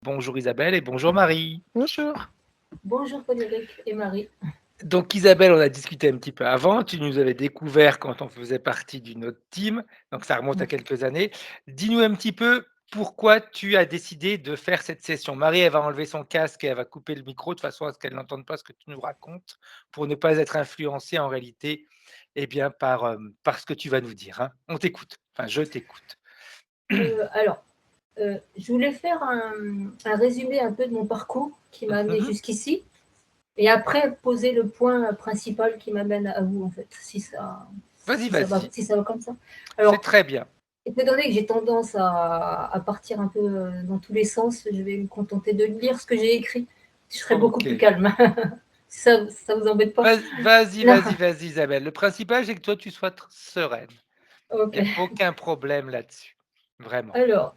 Bonjour Isabelle et bonjour Marie. Bonjour. Bonjour Frédéric et Marie. Donc Isabelle, on a discuté un petit peu avant, tu nous avais découvert quand on faisait partie d'une autre team, donc ça remonte à quelques années. Dis-nous un petit peu pourquoi tu as décidé de faire cette session. Marie, elle va enlever son casque et elle va couper le micro de façon à ce qu'elle n'entende pas ce que tu nous racontes pour ne pas être influencée en réalité par ce que tu vas nous dire, hein. On t'écoute, enfin je t'écoute. Alors, je voulais faire un résumé un peu de mon parcours qui m'a amené Mhm. jusqu'ici et après poser le point principal qui m'amène à vous en fait, Vas-y, vas-y, si ça va comme ça. c'est Alors, très bien. étant donné que j'ai tendance à partir un peu dans tous les sens, je vais me contenter de lire ce que j'ai écrit. Je serai beaucoup Ok. plus calme. Si ça vous embête pas. Vas-y, Là, vas-y, vas-y, Isabelle. Le principal, c'est que toi, tu sois sereine. ok. Il y a aucun problème là-dessus, vraiment. Alors,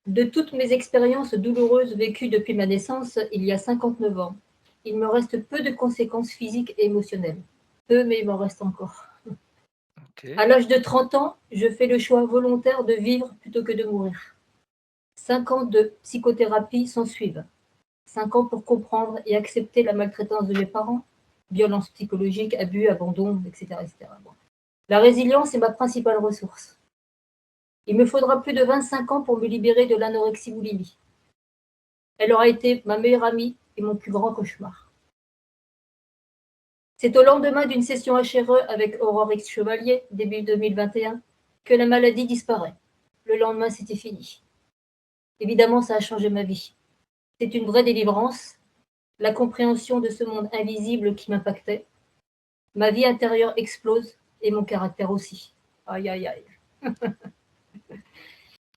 de toutes mes expériences douloureuses vécues depuis ma naissance, il y a 59 ans, il me reste peu de conséquences physiques et émotionnelles. Peu, mais il m'en reste encore. OK. À l'âge de 30 ans, je fais le choix volontaire de vivre plutôt que de mourir. 5 ans de psychothérapie s'ensuivent. 5 ans pour comprendre et accepter la maltraitance de mes parents, violences psychologiques, abus, abandon, etc. etc. Bon. La résilience est ma principale ressource. Il me faudra plus de 25 ans pour me libérer de l'anorexie-boulimie. Elle aura été ma meilleure amie et mon plus grand cauchemar. C'est au lendemain d'une session HRE avec Aurore X Chevalier, début 2021, que la maladie disparaît. Le lendemain, c'était fini. Évidemment, ça a changé ma vie. C'est une vraie délivrance, la compréhension de ce monde invisible qui m'impactait. Ma vie intérieure explose et mon caractère aussi. Aïe, aïe, aïe.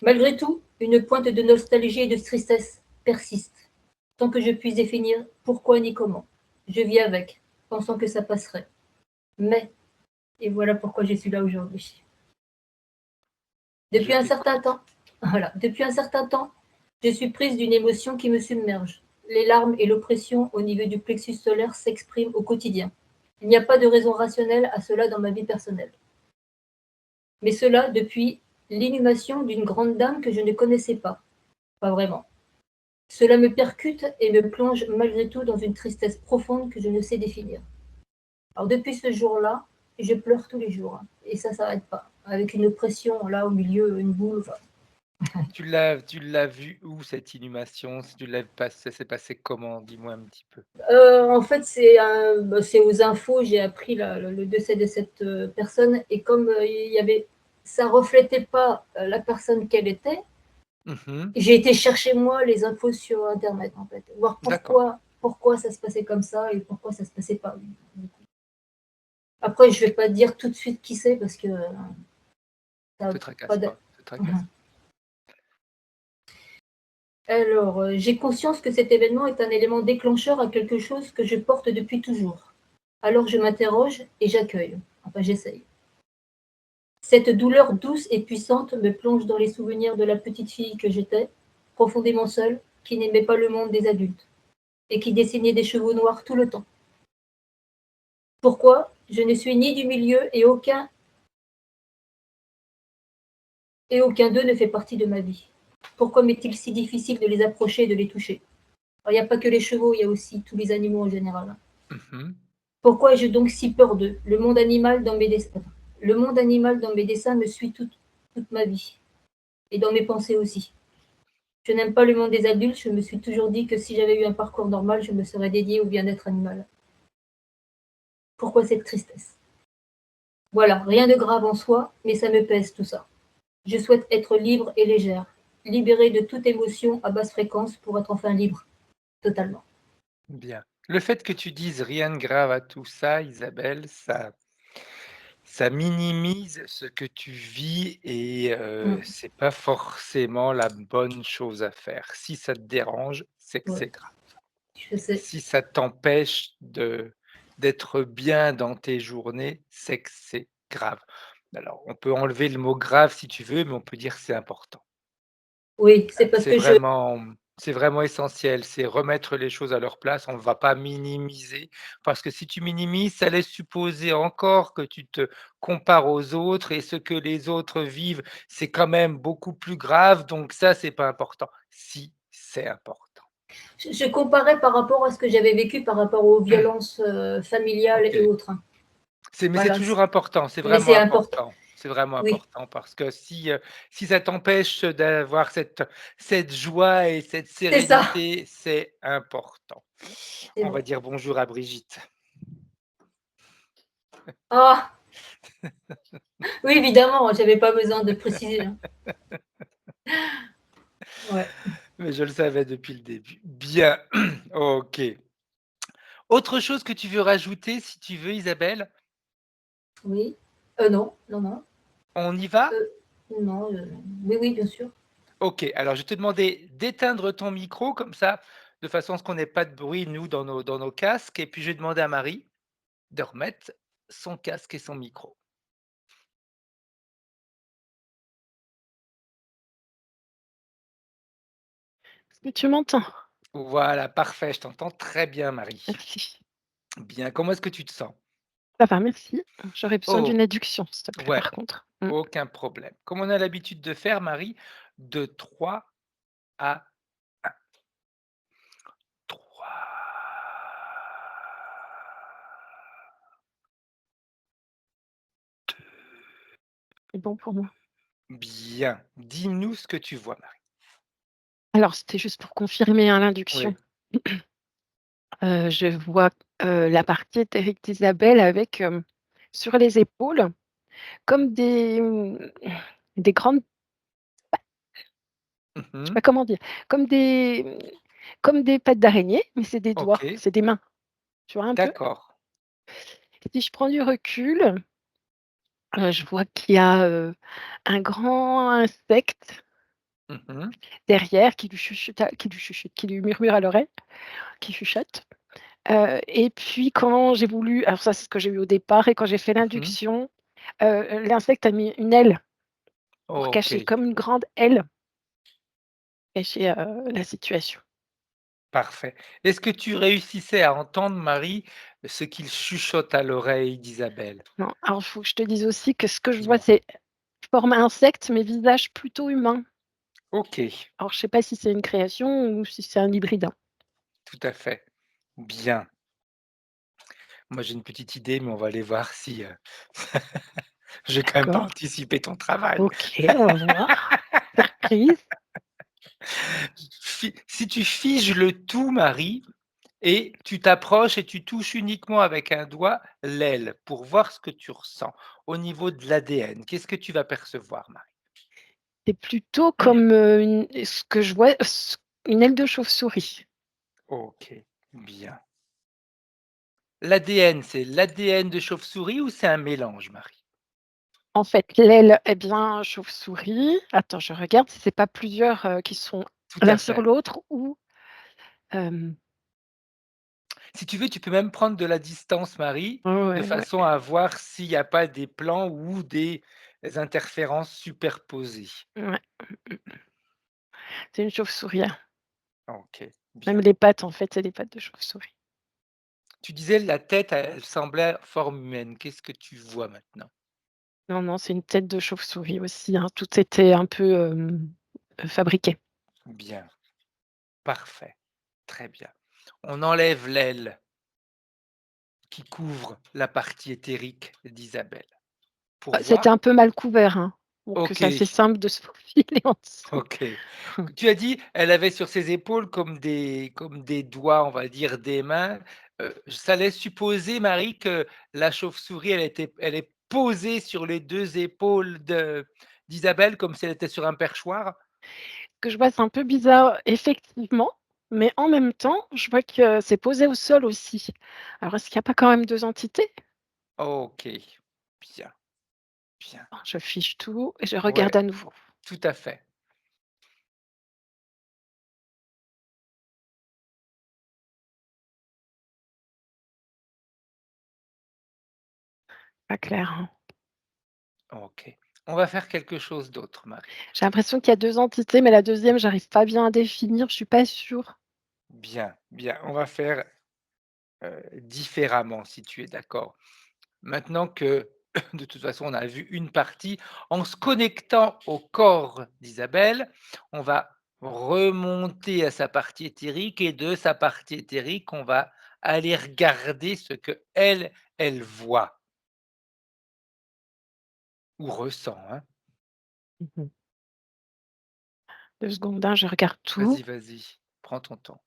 Malgré tout, une pointe de nostalgie et de tristesse persiste, tant que je puisse définir pourquoi ni comment. Je vis avec, pensant que ça passerait. Mais, et voilà pourquoi je suis là aujourd'hui. Je Depuis un certain t'écoute. temps, voilà, depuis un certain temps, je suis prise d'une émotion qui me submerge. Les larmes et l'oppression au niveau du plexus solaire s'expriment au quotidien. Il n'y a pas de raison rationnelle à cela dans ma vie personnelle. Mais cela depuis l'inhumation d'une grande dame que je ne connaissais pas. Pas vraiment. Cela me percute et me plonge malgré tout dans une tristesse profonde que je ne sais définir. Alors depuis ce jour-là, je pleure tous les jours. Et ça s'arrête pas. Avec une oppression là au milieu, une boule. Enfin. Tu l'as vu où cette inhumation? Si tu l'as pas ça s'est passé comment? Dis-moi un petit peu. En fait, c'est aux infos, j'ai appris le décès de cette personne. Et comme ça reflétait pas la personne qu'elle était, Mmh. j'ai été chercher moi les infos sur Internet en fait. Voir D'accord, pourquoi ça se passait comme ça et pourquoi ça se passait pas. Après, je vais pas dire tout de suite qui c'est parce que ça te a pas tracasse de... pas, te tracasse pas. Alors, j'ai conscience que cet événement est un élément déclencheur à quelque chose que je porte depuis toujours. Alors je m'interroge et j'accueille. Enfin, j'essaye. Cette douleur douce et puissante me plonge dans les souvenirs de la petite fille que j'étais, profondément seule, qui n'aimait pas le monde des adultes et qui dessinait des chevaux noirs tout le temps. Pourquoi? Je ne suis ni du milieu et aucun d'eux ne fait partie de ma vie. Pourquoi m'est-il si difficile de les approcher et de les toucher? Alors, il n'y a pas que les chevaux, il y a aussi tous les animaux en général. Mmh. Pourquoi ai-je donc si peur d'eux? Le monde animal dans mes dessins me suit toute ma vie, et dans mes pensées aussi. Je n'aime pas le monde des adultes, je me suis toujours dit que si j'avais eu un parcours normal, je me serais dédiée au bien-être animal. Pourquoi cette tristesse? Voilà, rien de grave en soi, mais ça me pèse tout ça. Je souhaite être libre et légère, libérée de toute émotion à basse fréquence pour être enfin libre, totalement. Bien. Le fait que tu dises rien de grave à tout ça, Isabelle, ça minimise ce que tu vis et Mm, c'est pas forcément la bonne chose à faire. Si ça te dérange, c'est que ouais, c'est grave. je sais. Si ça t'empêche d'être bien dans tes journées, c'est que c'est grave. Alors, on peut enlever le mot grave si tu veux, mais on peut dire que c'est important. Oui, c'est Hein, parce que je... c'est vraiment essentiel, c'est remettre les choses à leur place. On ne va pas minimiser, parce que si tu minimises, ça laisse supposer encore que tu te compares aux autres et ce que les autres vivent, c'est quand même beaucoup plus grave, donc ça, c'est pas important. Si, c'est important. Je comparais par rapport à ce que j'avais vécu par rapport aux violences, familiales et OK. autres, hein. C'est Voilà, c toujours important, c'est mais vraiment c'est important. important. C'est vraiment Oui, important parce que si ça t'empêche d'avoir cette joie et cette c'est ça. sérénité, c'est important. C'est On va vrai. dire bonjour à Brigitte. Ah! Oui, évidemment, j'avais pas besoin de préciser, hein. Ouais. Mais je le savais depuis le début. Bien, OK. Autre chose que tu veux rajouter, si tu veux, Isabelle? Oui. Non, non, non. On y va? Heu, non, oui, oui, bien sûr. OK, alors je vais te demander d'éteindre ton micro comme ça, de façon à ce qu'on n'ait pas de bruit, nous, dans nos casques et puis je vais demander à Marie de remettre son casque et son micro. Est-ce que tu m'entends? Voilà, parfait, je t'entends très bien, Marie. Merci. Bien, comment est-ce que tu te sens? Ça va, merci. J'aurais besoin Oh, d'une adduction, s'il te plaît, ouais, par contre. Mmh. aucun problème. Comme on a l'habitude de faire, Marie, de 3 à 1. 3. C'est bon pour moi. Bien, dis-nous ce que tu vois, Marie. Alors, c'était juste pour confirmer, hein, Oui. l'induction. Je vois, la partie éthérique d'Isabelle avec, sur les épaules, comme des grandes, je sais Mmh. pas comment dire, comme des, comme des pattes d'araignée, mais c'est des doigts, OK, c'est des mains, tu vois un peu? d'accord. Si je prends du recul, je vois qu'il y a, un grand insecte Mmh. derrière qui lui murmure à l'oreille, qui chuchote. Et puis quand j'ai voulu, alors ça c'est ce que j'ai eu au départ, et quand j'ai fait Mmh. l'induction, l'insecte a mis une aile pour cacher, OK, comme une grande aile, cacher, la situation. parfait. Est-ce que tu réussissais à entendre, Marie, ce qu'il chuchote à l'oreille d'Isabelle? Non, alors il faut que je te dise aussi que ce que je vois, Dis-moi. c'est forme insecte, mais visage plutôt humain. OK, Alors je sais pas si c'est une création ou si c'est un hybride, hein. tout à fait. Bien. Moi, j'ai une petite idée, mais on va aller voir si, je vais quand même pas D'accord. anticiper ton travail. OK, on va voir. Surprise. Si tu figes le tout, Marie, et tu t'approches et tu touches uniquement avec un doigt l'aile pour voir ce que tu ressens au niveau de l'ADN. Qu'est-ce que tu vas percevoir, Marie? C'est plutôt comme, ce que je vois, une aile de chauve-souris. OK, bien. L'ADN, c'est l'ADN de chauve-souris ou c'est un mélange, Marie? En fait, l'aile, eh bien, chauve-souris. Attends, je regarde si c'est pas plusieurs, qui sont Tout l'un à sur fait. l'autre, ou hem, Si tu veux, tu peux même prendre de la distance, Marie, de ouais, ouais, façon à voir s'il n'y a pas des plans ou des interférences superposées. ouais, c'est une chauve-souris, hein. OK, Même bien. les pattes, en fait, c'est des pattes de chauve-souris. Tu disais la tête, elle semblait forme humaine. Qu'est-ce que tu vois maintenant? Non, non, c'est une tête de chauve-souris aussi, hein. Tout était un peu, fabriqué. Bien, parfait, très bien. On enlève l'aile qui couvre la partie éthérique d'Isabelle pour C'était voir. un peu mal couvert, hein, donc c'est assez OK, simple de se faufiler en dessous. OK. Tu as dit, elle avait sur ses épaules comme des doigts, on va dire, des mains. Ça laisse supposer, Marie, que la chauve-souris, elle est posée sur les 2 épaules d'Isabelle comme si elle était sur un perchoir? Ce que je vois, c'est un peu bizarre, effectivement, mais en même temps, je vois que c'est posé au sol aussi. Alors est-ce qu'il y a pas quand même 2 entités? OK, bien, bien. Je fiche tout et je Ouais, regarde à nouveau. tout à fait. Pas clair, hein. OK. On va faire quelque chose d'autre, Marie. J'ai l'impression qu'il y a 2 entités, mais la deuxième, j'arrive pas bien à définir, je suis pas sûre. Bien, bien. On va faire, différemment, si tu es d'accord. Maintenant que, de toute façon, on a vu une partie, en se connectant au corps d'Isabelle, on va remonter à sa partie éthérique et de sa partie éthérique, on va aller regarder ce qu'elle, elle voit ou ressent, hein. Mmh mh. 2 secondes, hein, je regarde tout. Vas-y, vas-y, prends ton temps.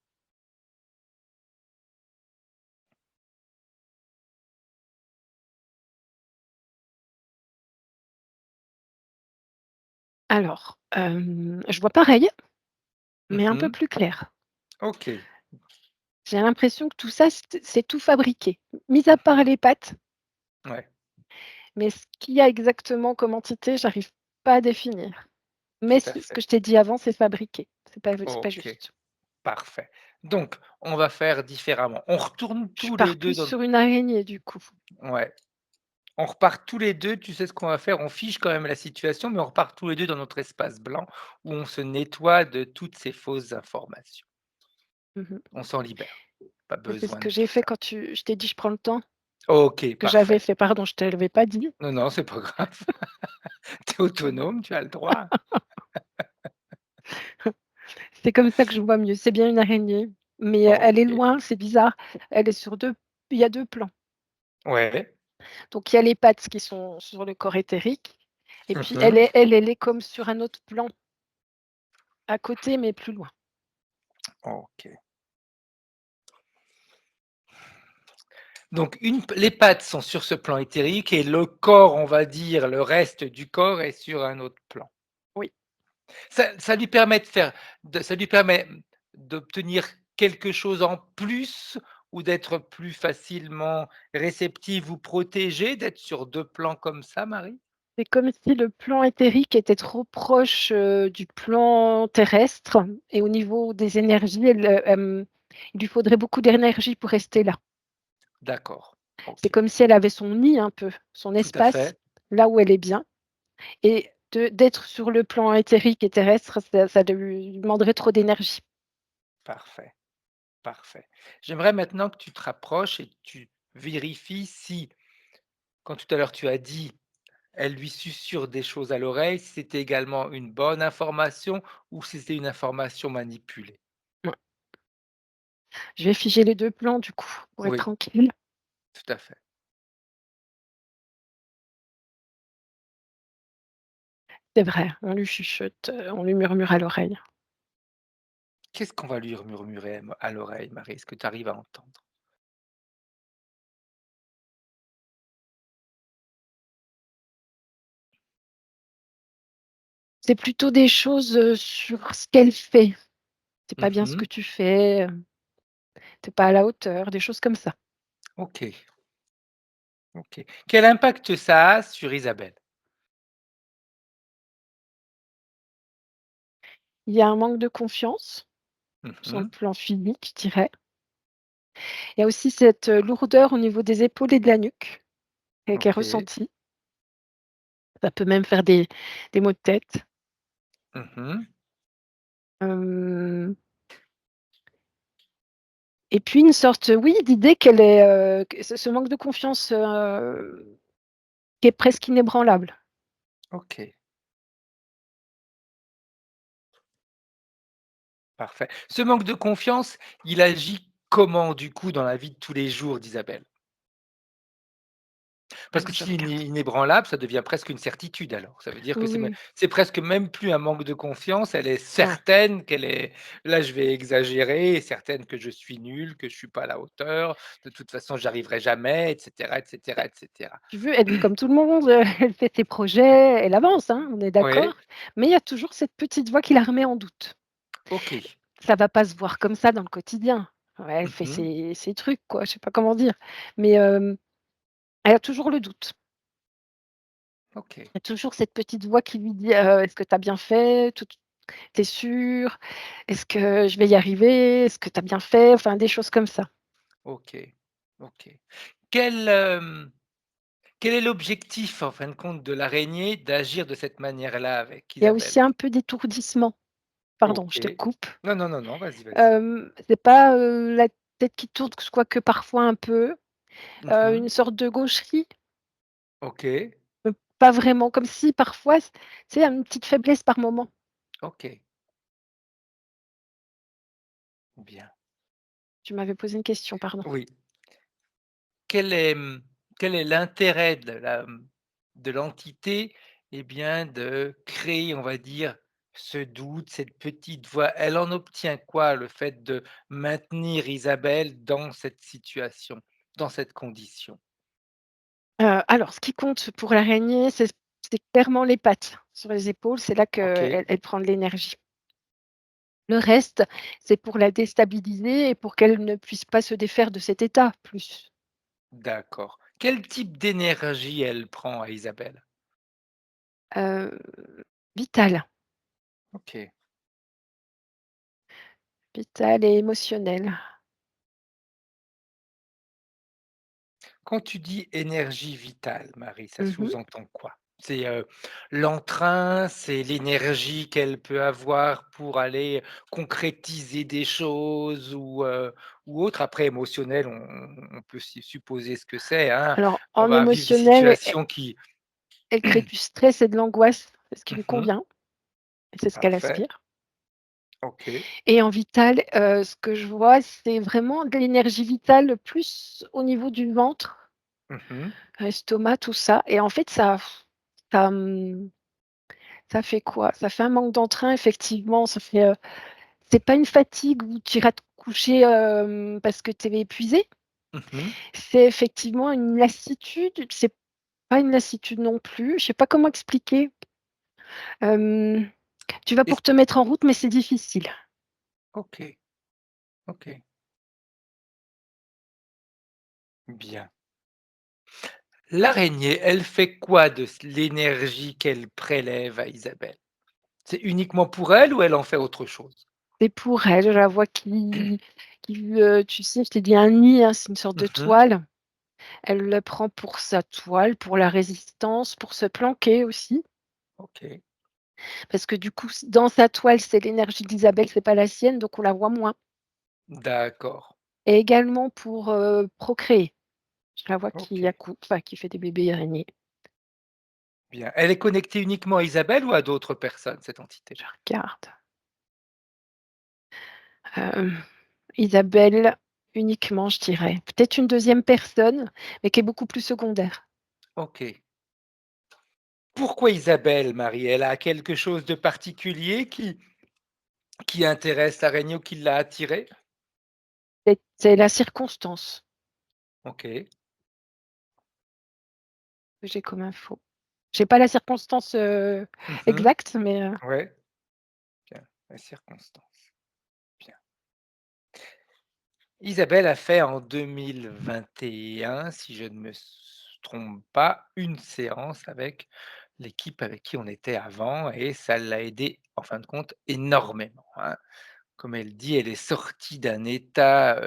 Alors, je vois pareil, mais un peu Mmh. plus clair. OK. J'ai l'impression que tout ça, c'est tout fabriqué, mis à part Mmh. les pattes, Ouais, mais ce qu'il y a exactement comme entité, j'arrive pas à définir. tout Mais à ce que fait. je t'ai dit avant, c'est fabriqué, c'est pas OK, juste. parfait. Donc on va faire différemment. On retourne Je tous les pars 2 plus dans sur une araignée du coup. ouais, on repart tous les 2. Tu sais ce qu'on va faire? On fiche quand même la situation, mais on repart tous les 2 dans notre espace blanc où on se nettoie de toutes ces fausses informations. Mmh mh. On s'en libère. Pas Et c'est ce besoin que de j'ai tout fait ça. quand je t'ai dit: «Je prends le temps», OK, que j'avais parfait. fait, pardon, je te l'avais pas dit. Non, non, c'est pas grave. Tu es autonome, tu as le droit. C'est comme ça que je vois mieux. C'est bien une araignée, mais elle est OK. loin, c'est bizarre. Elle est sur 2. Il y a 2 plans. Ouais. Donc il y a les pattes qui sont sur le corps éthérique et puis elle Mmh. est elle, elle est comme sur un autre plan à côté, mais plus loin. OK. Donc les pattes sont sur ce plan éthérique et le corps, on va dire, le reste du corps est sur un autre plan. Oui, Ça lui permet ça lui permet d'obtenir quelque chose en plus ou d'être plus facilement réceptive ou protégée d'être sur 2 plans comme ça, Marie? c'est comme si le plan éthérique était trop proche, du plan terrestre et au niveau des énergies, il lui faudrait beaucoup d'énergie pour rester là. D'accord, C'est OK. comme si elle avait son nid un peu, son Tout à espace, fait, là où elle est bien et d'être sur le plan éthérique et terrestre, ça lui demanderait trop d'énergie. parfait, parfait. J'aimerais maintenant que tu te rapproches et que tu vérifies si, quand tout à l'heure tu as dit: «Elle lui susurre des choses à l'oreille», si c'était également une bonne information ou si c'était une information manipulée? Ouais. Je vais figer les 2 plans du coup, pour être Oui, tranquille. tout à fait. C'est vrai, on lui chuchote, on lui murmure à l'oreille. Qu'est-ce qu'on va lui murmurer à l'oreille, Marie? Est-ce que tu arrives à entendre? C'est plutôt des choses, sur ce qu'elle fait. «C'est pas bien ce que Mmh. tu fais, tu pas à la hauteur», des choses comme ça. OK, OK. Quel impact ça a sur Isabelle? Il y a un manque de confiance, sur le Mmh. plan physique, je dirais. Il y a aussi cette, lourdeur au niveau des épaules et de la nuque, qui est OK. ressentie. Ça peut même faire des maux de tête. Mmh. Hem Et puis une sorte, oui, d'idée qu'elle est, que ce manque de confiance, qui est presque inébranlable. OK, parfait. Ce manque de confiance, il agit comment, du coup, dans la vie de tous les jours d'Isabelle? Parce que Alors je si regarde. inébranlable, ça devient presque une certitude alors. Ça veut dire Oui, que oui. c'est presque même plus un manque de confiance, elle est Non. certaine qu'elle est là je vais exagérer, certaine que je suis nulle, que je suis pas à la hauteur, de toute façon j'y arriverai jamais et cetera et Bah, cetera et cetera. tu veux, elle est comme tout le monde, elle fait ses projets, elle avance, hein, on est d'accord, Oui, mais il y a toujours cette petite voix qui la remet en doute. OK. Ça va pas se voir comme ça dans le quotidien. Ouais, elle fait Mmh. ses trucs quoi, je sais pas comment dire, mais elle a toujours le doute. OK, Il y a toujours cette petite voix qui lui dit: «Est-ce que tu as bien fait? Tu es sûre? Est-ce que je vais y arriver? Est-ce que tu as bien fait?» Enfin des choses comme ça. OK, OK. Quel, hem, quel est l'objectif, en fin de compte, de l'araignée d'agir de cette manière-là avec Il y a aussi Isabelle? un peu d'étourdissement. Pardon, je te OK. coupe. Non, non, non, non, vas-y, vas-y. C'est pas, la tête qui tourne, quoique parfois un peu, Mmh. une sorte de gaucherie, OK, pas vraiment, comme si parfois tu sais, une petite faiblesse par moment. OK. Bien. Tu m'avais posé une question, pardon. Oui. Quel est, quel est l'intérêt de de l'entité? Eh bien, de créer, on va dire, ce doute, cette petite voix. Elle en obtient quoi, le fait de maintenir Isabelle dans cette situation, dans cette condition? Alors ce qui compte pour l'araignée, c'est clairement les pattes sur les épaules, c'est là OK, qu'elle prend de l'énergie. Le reste, c'est pour la déstabiliser et pour qu'elle ne puisse pas se défaire de cet état, plus. d'accord. Quel type d'énergie elle prend à Isabelle? Heu, Vitale, OK. vitale et émotionnelle. Quand tu dis énergie vitale, Marie, ça Mmh. sous-entend quoi? C'est, l'entrain, c'est l'énergie qu'elle peut avoir pour aller concrétiser des choses ou autre? Après émotionnel, on peut supposer ce que c'est, hein. Alors On en va vivre des émotionnel, situations qui elle crée du stress et de l'angoisse, c'est ce qui lui mmh convient et c'est ce qu'elle parfait, aspire. OK. Et en vital, ce que je vois, c'est vraiment de l'énergie vitale plus au niveau du ventre, Mmh. estomac, tout ça et en fait ça, mmh, ça fait quoi? Ça fait un manque d'entrain effectivement, ça fait, c'est pas une fatigue où tu iras te coucher, parce que tu es épuisé. Mmh. C'est effectivement une lassitude, c'est pas une lassitude non plus, je sais pas comment expliquer. Hem, Tu vas Est-ce pour te mettre en route, mais c'est difficile. OK, OK, bien. L'araignée, elle fait quoi de l'énergie qu'elle prélève à Isabelle? C'est uniquement pour elle ou elle en fait autre chose? C'est pour elle, je la vois tu sais, je t'ai dit un nid, hein, c'est une sorte de Mmh. toile. Elle le prend pour sa toile, pour la résistance, pour se planquer aussi, OK, parce que du coup, dans sa toile, c'est l'énergie d'Isabelle, c'est pas la sienne, donc on la voit moins d'accord, et également pour, procréer. Je la vois qui OK, accouche, enfin qui fait des bébés araignées. bien. Elle est connectée uniquement à Isabelle ou à d'autres personnes, cette entité? Je regarde. Hem, Isabelle uniquement, je dirais. Peut-être une deuxième personne, mais qui est beaucoup plus secondaire. OK. Pourquoi Isabelle, Marie? Elle a quelque chose de particulier qui intéresse l'araignée ou qui l'a attirée? C'est la circonstance OK. que j'ai comme info. J'ai pas la circonstance, Mmh. exacte, mais, Ouais, bien, la circonstance, bien. Isabelle a fait en 2021, si je ne me trompe pas, une séance avec l'équipe avec qui on était avant et ça l'a aidée, en fin de compte, énormément, hein. Comme elle dit, elle est sortie d'un état,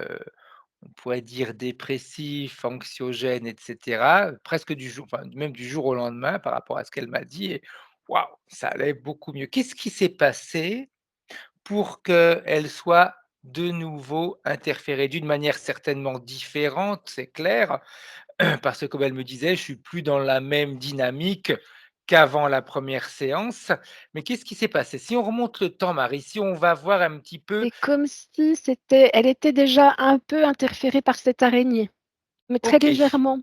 on pourrait dire dépressif, anxiogène et cetera, presque du jour enfin, même du jour au lendemain par rapport à ce qu'elle m'a dit et waouh, ça allait beaucoup mieux. Qu'est-ce qui s'est passé pour qu'elle soit de nouveau interférée? D'une manière certainement différente, c'est clair, parce que comme elle me disait: «Je suis plus dans la même dynamique qu'avant la première séance». Mais qu'est-ce qui s'est passé? Si on remonte le temps, Marie, si on va voir un petit peu c'est comme si elle était déjà un peu interférée par cette araignée, mais très OK, légèrement.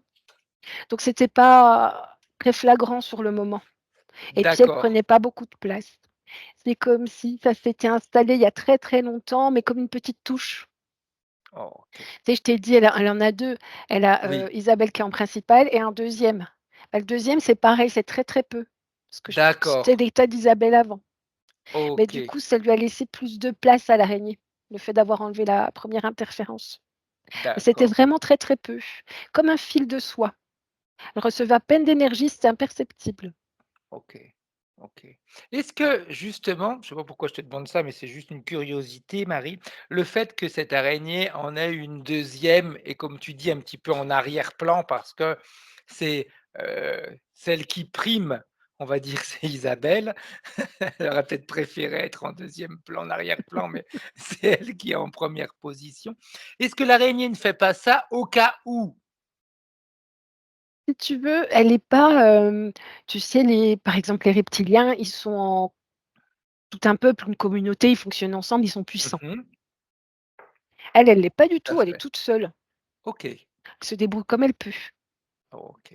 Donc c'était pas très flagrant sur le moment et puis elle d'accord. prenait pas beaucoup de place. C'est comme si ça s'était installé il y a très, très longtemps, mais comme une petite touche. Oh, OK. Tu sais, je t'ai dit, elle en a 2. Elle a, Oui, Isabelle qui est en principal et un deuxième. Bah, le deuxième, c'est pareil, c'est très, très peu, parce que c'était d'accord. l'état d'Isabelle avant. Mais du OK, coup, ça lui a laissé plus de place à l'araignée, le fait d'avoir enlevé la première interférence. Mais c'était d'accord. vraiment très, très peu, comme un fil de soie. Elle recevait à peine d'énergie, c'était imperceptible. OK, OK. Est-ce que justement, je ne sais pas pourquoi je te demande ça, mais c'est juste une curiosité, Marie, le fait que cette araignée en ait une deuxième et comme tu dis un petit peu en arrière-plan parce que c'est, celle qui prime, on va dire, c'est Isabelle. Elle aurait peut-être préféré être en deuxième plan, en arrière-plan, mais c'est elle qui est en première position. Est-ce que l'araignée ne fait pas ça au cas où? Si tu veux, elle est pas, tu sais, par exemple, les reptiliens, ils sont en tout un peuple, une communauté, ils fonctionnent ensemble, ils sont puissants. Mmh. Elle l'est pas du Tout à tout, elle est fait. toute seule. OK. Elle se débrouille comme elle peut. OK.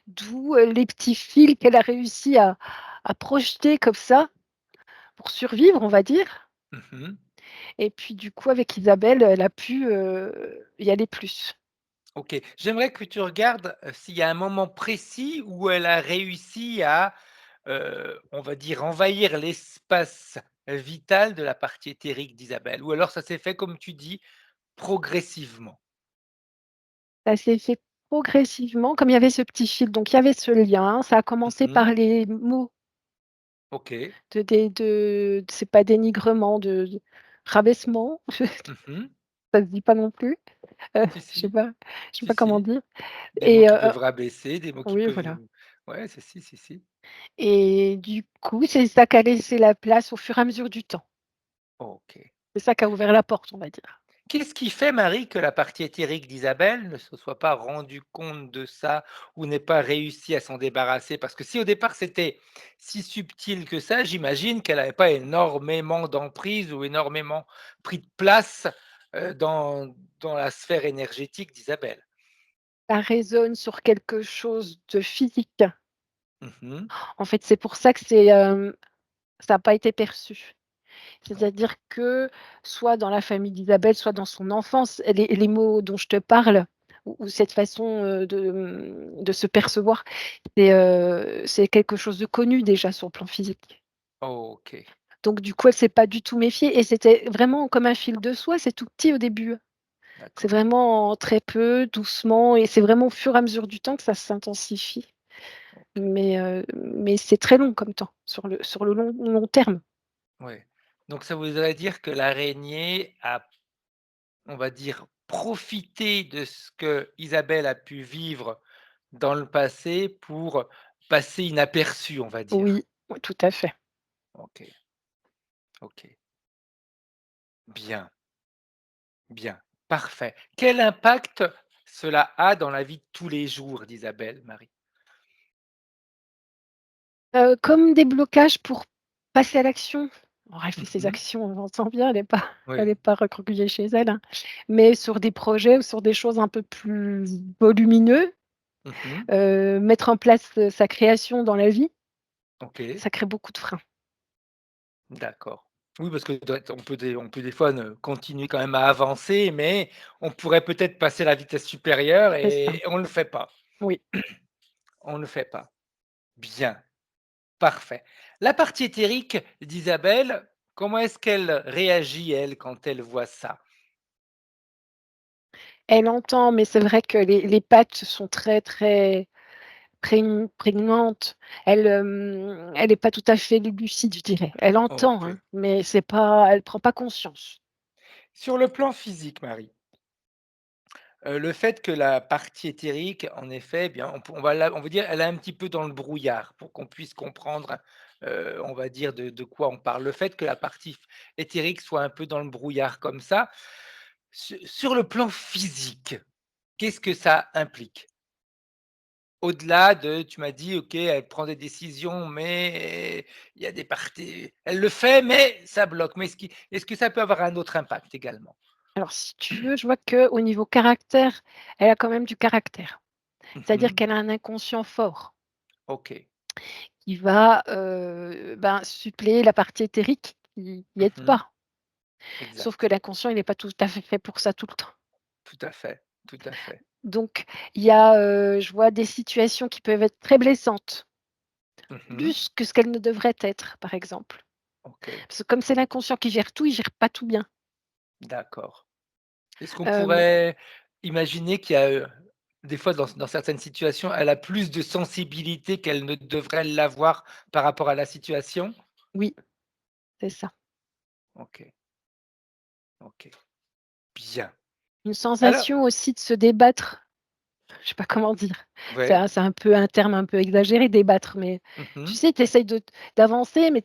D'où, les petits fils qu'elle a réussi à projeter comme ça pour survivre, on va dire. Mmh. Et puis du coup avec Isabelle, elle a pu, y aller plus. OK. J'aimerais que tu regardes, s'il y a un moment précis où elle a réussi à, on va dire, envahir l'espace vital de la partie éthérique d'Isabelle, ou alors ça s'est fait, comme tu dis, progressivement? Ça s'est fait progressivement, comme il y avait ce petit fil, donc il y avait ce lien. Ça a commencé Mmh. par les mots OK. c'est pas dénigrement, de rabaissement, Mmh. ça se dit pas non plus, Si, je sais si. pas je sais Si, pas comment si. dire Des mots et qui peuvent rabaisser, des mots qui oui peuvent voilà ouais, c'est si, si, si. et du coup, c'est ça qui a laissé la place au fur et à mesure du temps. OK. C'est ça qui a ouvert la porte, on va dire. Qu'est-ce qui fait, Marie, que la partie éthérique d'Isabelle ne se soit pas rendue compte de ça ou n'ait pas réussi à s'en débarrasser? Parce que si au départ c'était si subtil que ça, j'imagine qu'elle n'avait pas énormément d'emprise ou énormément pris de place, dans la sphère énergétique d'Isabelle. Ça résonne sur quelque chose de physique. Mmh. En fait, c'est pour ça que ça a pas été perçu. OK. C'est-à-dire que, soit dans la famille d'Isabelle, soit dans son enfance, les mots dont je te parle ou cette façon, de se percevoir, c'est quelque chose de connu déjà sur le plan physique. OK, Donc du coup, elle s'est pas du tout méfiée et c'était vraiment comme un fil de soie, c'est tout petit au début. C'est d'accord. vraiment très peu, doucement et c'est vraiment au fur et à mesure du temps que ça s'intensifie. OK. Mais c'est très long comme temps, sur le long terme. Ouais. Donc ça voudrait dire que l'araignée a, on va dire, profiter de ce que Isabelle a pu vivre dans le passé pour passer inaperçue, on va dire. Oui, oui, tout à fait. OK, OK. Bien, bien, parfait. Quel impact cela a dans la vie de tous les jours d'Isabelle, Marie? Comme des blocages pour passer à l'action. Alors elle fait ses Mmh. actions, on entend bien, elle Oui. est pas recroquevillée chez elle, hein. Mais sur des projets ou sur des choses un peu plus volumineux, Mmh. mettre en place, sa création dans la vie, OK, ça crée beaucoup de freins. d'accord. Oui, parce que doit on peut des fois ne continuer quand même à avancer, mais on pourrait peut-être passer à la vitesse supérieure C'est ça, et on ne le fait pas. oui. On ne le fait pas. Bien, parfait. La partie éthérique d'Isabelle, comment est-ce qu'elle réagit, elle, quand elle voit ça? Elle entend, mais c'est vrai que les pattes sont très, très prégnantes. Elle est pas tout à fait lucide, je dirais. Elle entend, OK. hein, mais c'est pas elle prend pas conscience. Sur le plan physique, Marie, le fait que la partie éthérique, en effet, eh bien, on va dire, elle est un petit peu dans le brouillard pour qu'on puisse comprendre, on va dire, de quoi on parle. Le fait que la partie éthérique soit un peu dans le brouillard comme ça, sur le plan physique, qu'est-ce que ça implique? Au-delà de tu m'as dit: «OK, elle prend des décisions, mais il y a des parties elle le fait, mais ça bloque». Mais est-ce que ça peut avoir un autre impact également? Alors si tu veux, je vois qu'au niveau caractère, elle a quand même du caractère. C'est-à-dire Mmh. qu'elle a un inconscient fort OK. qui va, ben, suppléer la partie éthérique qui aide Mmh. pas. Sauf que Exact. l'inconscient, il n'est pas tout à fait pour ça tout le temps. Tout à fait, tout à fait. Donc il y a, je vois des situations qui peuvent être très blessantes, Mmh. plus que ce qu'elles ne devraient être, par exemple. OK, Parce que comme c'est l'inconscient qui gère tout, il gère pas tout bien. d'accord. Est-ce qu'on Hem, pourrait imaginer qu'il y a, des fois dans certaines situations, elle a plus de sensibilité qu'elle ne devrait l'avoir par rapport à la situation? oui, c'est ça. OK, OK, bien. Une Alors sensation aussi de se débattre. Je sais pas comment dire. ouais. C'est un peu un terme un peu exagéré, débattre, mais tu Mmh. sais, tu essayes d'avancer, mais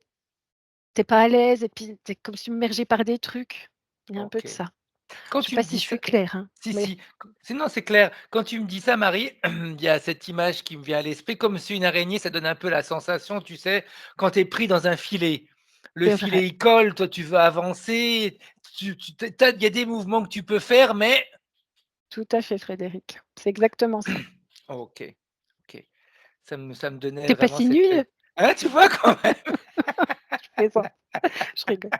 tu es pas à l'aise et puis tu es comme submergé par des trucs. Il y a un peu de OK. ça. Quand Je sais tu pas me si dis je ça suis claire, hein, si, mais si, c'est non, c'est clair. Quand tu me dis ça, Marie, il y a cette image qui me vient à l'esprit, comme si une araignée, ça donne un peu la sensation, tu sais, quand tu es pris dans un filet. Le c'est vrai. filet, il colle, toi, tu veux avancer, il y a des mouvements que tu peux faire, mais Tout à fait Frédéric, c'est exactement ça. OK, OK. Ça me donnait Tu es pas vraiment si cette, nul! hein, tu vois quand même? Je plaisante, je rigole.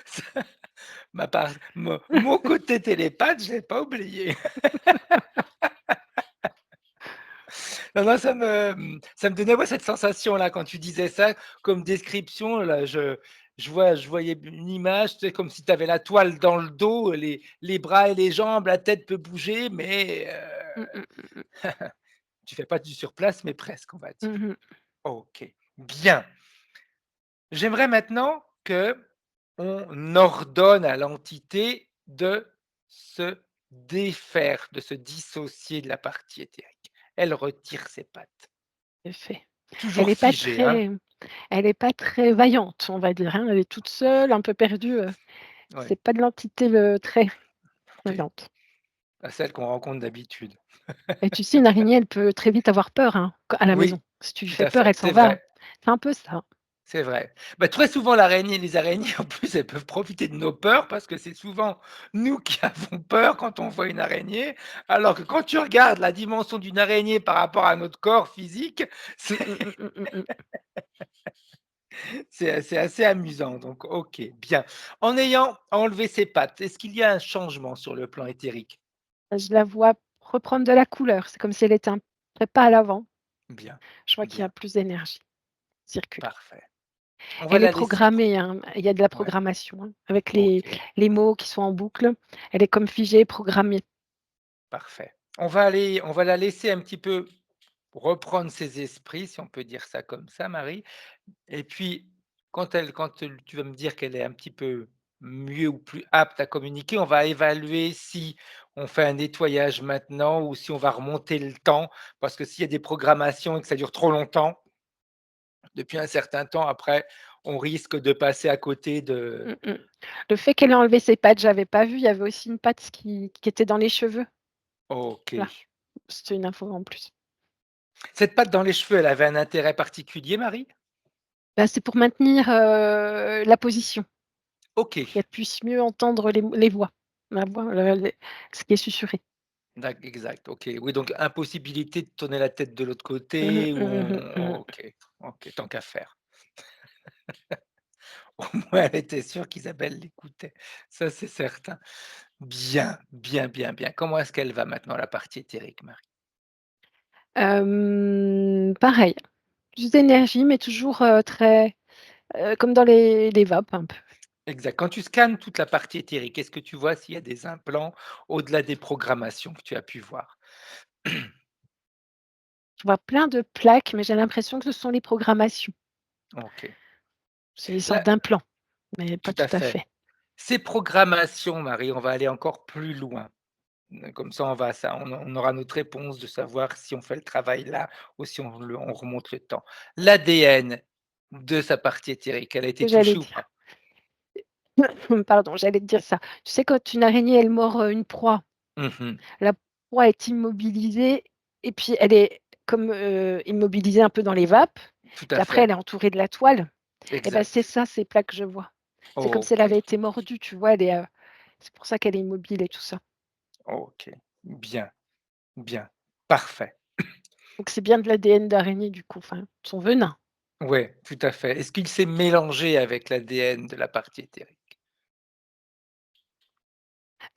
Ça ma part mon côté télépathe, je l'ai pas oublié. Non, non, ça me donnait, ouais, cette sensation-là quand tu disais ça comme description là, je voyais une image, tu sais, comme si tu avais la toile dans le dos, les bras et les jambes, la tête peut bouger, mais Mmh mh, mmh mh. tu fais pas du surplace, mais presque, on va dire. Mmh mh. OK, bien. J'aimerais maintenant qu'on ordonne à l'entité de se défaire, de se dissocier de la partie éthérique. Elle retire ses pattes. Tout à fait. Elle Toujours est pas figée, hein? très elle est pas très vaillante, on va dire, hein. Elle est toute seule, un peu perdue, Ouais, c'est pas de l'entité, très OK. vaillante. Pas celle qu'on rencontre d'habitude. Et tu sais, une araignée, elle peut très vite avoir peur, hein, à la maison. Oui, Si tu lui tout fais à peur, fait, elle s'en c'est va. vrai, C'est un peu ça. c'est vrai. Bah, très souvent les araignées en plus, elles peuvent profiter de nos peurs parce que c'est souvent nous qui avons peur quand on voit une araignée, alors que quand tu regardes la dimension d'une araignée par rapport à notre corps physique, Mmh mh, mmh mh, mmh mh. c'est assez amusant, donc OK, bien. En ayant enlevé ses pattes, est-ce qu'il y a un changement sur le plan éthérique? Je la vois reprendre de la couleur. C'est comme si elle était un trépas à l'avant. Bien, Je vois qu'il y a bien, plus d'énergie qui circule. parfait. On va Elle est la laisser co programmée, hein, il y a de la ouais, programmation, hein, avec OK, les mots qui sont en boucle. Elle est comme figée, programmée. parfait. On va la laisser un petit peu reprendre ses esprits, si on peut dire ça comme ça, Marie. Et puis, tu vas me dire qu'elle est un petit peu mieux ou plus apte à communiquer, on va évaluer si on fait un nettoyage maintenant ou si on va remonter le temps. Parce que s'il y a des programmations et que ça dure trop longtemps, depuis un certain temps, après, on risque de passer à côté de. Mmh mh. Le fait qu'elle ait enlevé ses pattes, j'avais pas vu, il y avait aussi une patte qui était dans les cheveux. Là, OK. c'était une info en plus. Cette patte dans les cheveux, elle avait un intérêt particulier, Marie? Bah, c'est pour maintenir, la position, OK. pour qu'elle puisse mieux entendre les voix, la voix, les ce qui est susurré. Exact, OK. Oui, donc impossibilité de tourner la tête de l'autre Mmh mh, côté ou mmh mh, mmh mh. OK, OK, tant qu'à faire. Au moins, elle était sûre qu'Isabelle l'écoutait, ça c'est certain. Bien, bien, bien, bien. Comment est-ce qu'elle va maintenant, la partie éthérique, Marie? Pareil, plus d'énergie, mais toujours, très, comme dans les vapes un peu. Exact. Quand tu scannes toute la partie éthérique, est-ce que tu vois s'il y a des implants au-delà des programmations que tu as pu voir? Je vois plein de plaques, mais j'ai l'impression que ce sont les programmations. OK. C'est des sortes Là d'implants, mais pas tout tout à à fait. fait. Ces programmations, Marie, on va aller encore plus loin. Comme ça, on aura notre réponse de savoir si on fait le travail là ou si on remonte le temps. L'ADN de sa partie éthérique, elle a été Que j'allais touchée ou dire. pas? Pardon, j'allais te dire ça. Tu sais, quand une araignée, elle mord, une proie, Mmh. la proie est immobilisée et puis elle est comme, immobilisée un peu dans les vapes, Tout puis à après elle fait, est entourée de la toile et ben, c'est exact. ça, ces plaques que je vois. C'est comme si elle OK, avait été mordue, tu vois? Elle est, c'est pour ça qu'elle est immobile et tout ça. OK. Bien, bien, parfait. Donc c'est bien de l'ADN d'araignée du coup, enfin, son venin. Ouais, tout à fait. Est-ce qu'il s'est mélangé avec l'ADN de la partie éthérique?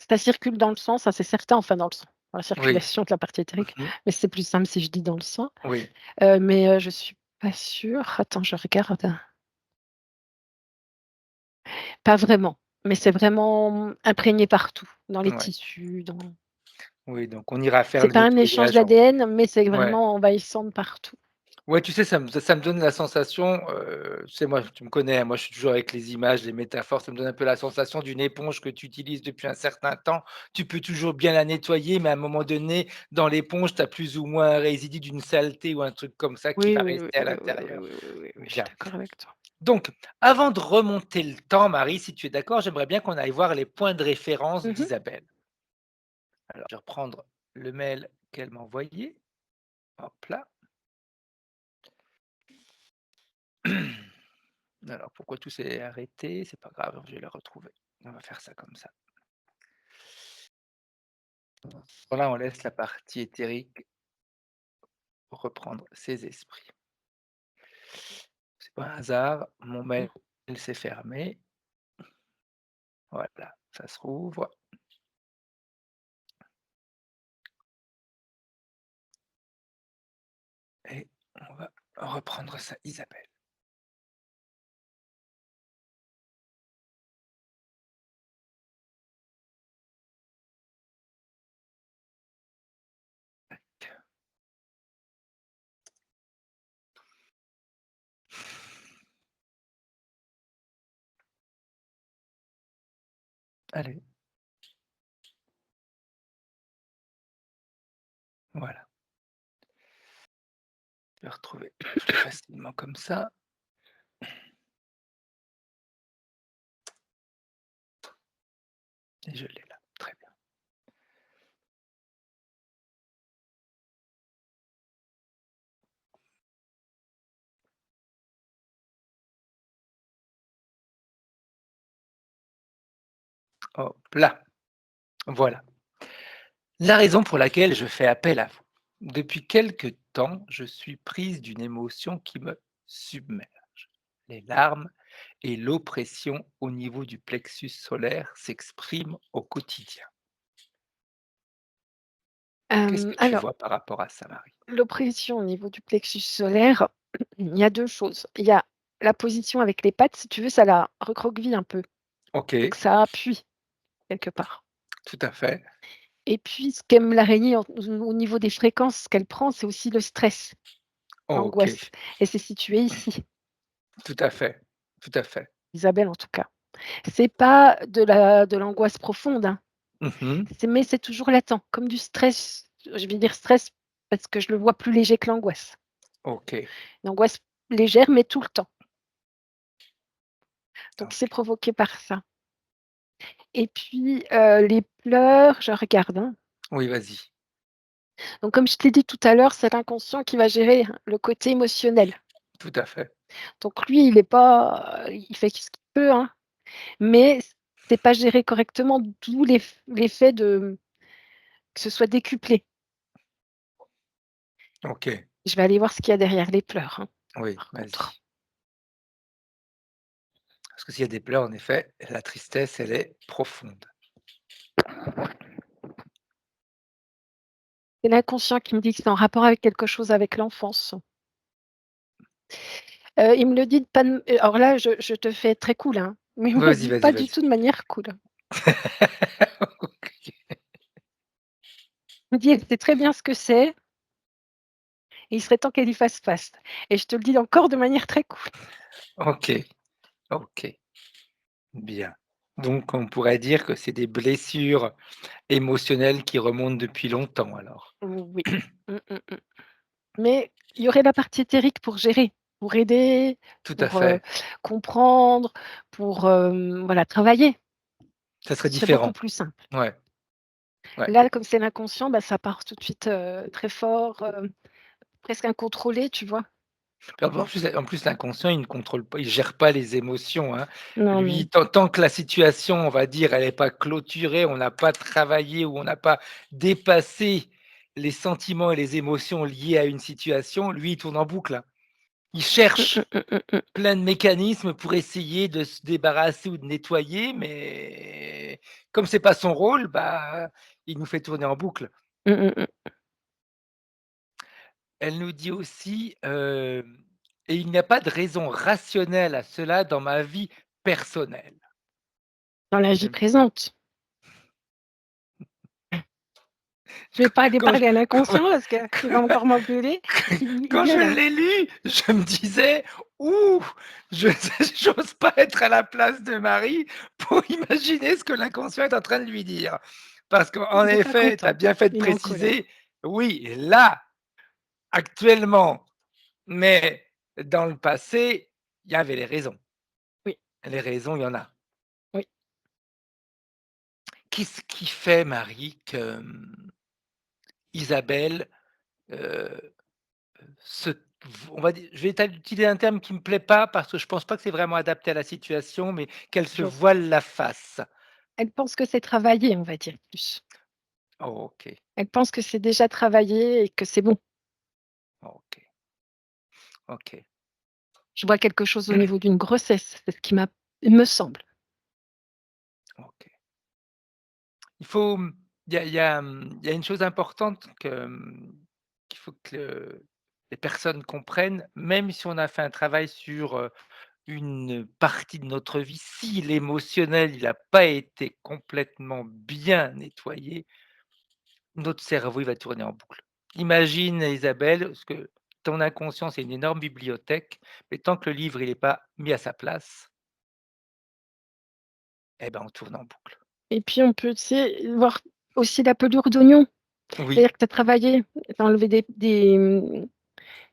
Ça circule dans le sang, ça c'est certain, enfin dans le sang, dans la Oui. circulation de la partie éthérique, Mmh. mais c'est plus simple si je dis dans le sang. Oui. Mais je suis pas sûre. Attends, je regarde. Pas vraiment, mais c'est vraiment imprégné partout, dans les Ouais. tissus, dans Oui, donc on ira faire c'est le pas un échange nettoyage en d'ADN, mais c'est ouais. vraiment envahissant de partout. Ouais, tu sais, ça me donne la sensation, tu sais, moi, tu me connais, hein, moi, je suis toujours avec les images, les métaphores, ça me donne un peu la sensation d'une éponge que tu utilises depuis un certain temps. Tu peux toujours bien la nettoyer, mais à un moment donné, dans l'éponge, tu as plus ou moins un résidu d'une saleté ou un truc comme ça qui Oui, va oui, oui, rester à oui, oui, oui, l'intérieur. oui, oui, oui, oui, je suis Bien. d'accord avec toi. Donc, avant de remonter le temps, Marie, si tu es d'accord, j'aimerais bien qu'on aille voir les points de référence Mmh. d'Isabelle. Alors, je vais reprendre le mail qu'elle m'a envoyé. Hop là. Alors, pourquoi tout s'est arrêté? C'est pas grave, je vais le retrouver. On va faire ça comme ça. Voilà, on laisse la partie éthérique reprendre ses esprits. C'est pas un hasard, mon Mmh. mail s'est fermé. Voilà, ça se rouvre et on va reprendre ça, Isabelle. Allez, voilà, je vais retrouver plus facilement comme ça et je l'ai là, très bien. Hop là, voilà. La raison pour laquelle je fais appel à vous. Depuis quelque temps, je suis prise d'une émotion qui me submerge. Les larmes et l'oppression au niveau du plexus solaire s'expriment au quotidien. Qu'est-ce que tu Alors, vois par rapport à ça, Marie? l'oppression au niveau du plexus solaire, il y a 2 choses. Il y a la position avec les pattes, si tu veux, ça la recroqueville un peu, donc OK, ça appuie quelque part tout à fait. et puis ce qu'aime l'araignée au niveau des fréquences qu'elle prend, c'est aussi le stress, OK, l'angoisse et c'est situé ici, tout à fait, tout à fait. Isabelle en tout cas. C'est pas de l'angoisse profonde, hein, Mmh. c'est toujours latent, comme du stress. Je vais dire stress parce que je le vois plus léger que l'angoisse. OK, Une angoisse légère, mais tout le temps. Donc c'est OK. provoqué par ça et puis, les pleurs, je regarde, hein. Oui, vas-y. Donc comme je t'ai dit tout à l'heure, c'est l'inconscient qui va gérer le côté émotionnel. Tout à fait. Donc lui, il est pas, il fait ce qu'il peut, hein, mais c'est pas géré correctement, d'où l'effet de que ce soit décuplé. OK. Je vais aller voir ce qu'il y a derrière les pleurs, hein, Oui, par contre. vas-y. Parce que s'il y a des pleurs, en effet, la tristesse, elle est profonde. C'est l'inconscient qui me dit que c'est en rapport avec quelque chose avec l'enfance. Il me le dit de pas de alors là, je te fais très cool, hein, mais il me le Vas-y, dit vas-y, pas du vas-y. tout de manière cool. Il me dit: «Elle sait très bien ce que c'est et il serait temps qu'elle y fasse face» et je te le dis encore de manière très cool. OK, OK, bien. Donc on pourrait dire que c'est des blessures émotionnelles qui remontent depuis longtemps alors? Oui. Mmh, mmh, mmh. Mais il y aurait la partie éthérique pour gérer, pour aider, Tout à pour, fait. comprendre, pour, voilà, travailler. Ça serait Ce serait beaucoup différent. plus simple. Ouais, ouais. Là, comme c'est l'inconscient, bah, ça part tout de suite, très fort, presque incontrôlé, tu vois? Puis en plus l'inconscient, il ne contrôle pas, il gère pas les émotions, hein. Non, Lui, non. tant que la situation, on va dire, elle est pas clôturée, on n'a pas travaillé ou on n'a pas dépassé les sentiments et les émotions liées à une situation, lui, il tourne en boucle, hein. Il Mmh, mmh, cherche mmh, mmh, mmh. plein de mécanismes pour essayer de se débarrasser ou de nettoyer, mais comme c'est pas son rôle, bah, il nous fait tourner en boucle. Mmh, mmh, mmh. Elle nous dit aussi, «Et il n'y a pas de raison rationnelle à cela dans ma vie personnelle». Dans la vie J'aime présente. Je vais pas aller quand je parler à quand l'inconscient parce qu'il va encore m'engueuler. Il quand je gueule, hein. l'ai lu, je me disais: «Ouh, je j'ose pas être à la place de Marie pour imaginer ce que l'inconscient est en train de lui dire». Parce qu'en Il est pas effet, tu as content. bien fait de Il est en colère. préciser, oui, là, actuellement, mais dans le passé, il y avait les raisons. Oui, Les raisons, il y en a. oui. Qu'est-ce qui fait, Marie, que, Isabelle, heu se on va dire, je vais utiliser un terme qui me plaît pas parce que je pense pas que c'est vraiment adapté à la situation, mais qu'elle se Je vois. voile la face. Elle pense que c'est travaillé, on va dire plus. Oh, OK, Elle pense que c'est déjà travaillé et que c'est bon. OK, OK. Je vois quelque chose au niveau d'une grossesse, c'est ce qui m'a il me semble. OK. Il faut, il y a une chose importante qu'il faut que les personnes comprennent, même si on a fait un travail sur, une partie de notre vie, si l'émotionnel, il a pas été complètement bien nettoyé, notre cerveau, il va tourner en boucle. Imagine Isabelle, ce que ton inconscient, c'est une énorme bibliothèque, mais tant que le livre, il est pas mis à sa place, eh ben, on tourne en boucle. Et puis on peut, tu sais, voir aussi la pelure d'oignon. Oui, C'est-à-dire que tu as travaillé, tu as enlevé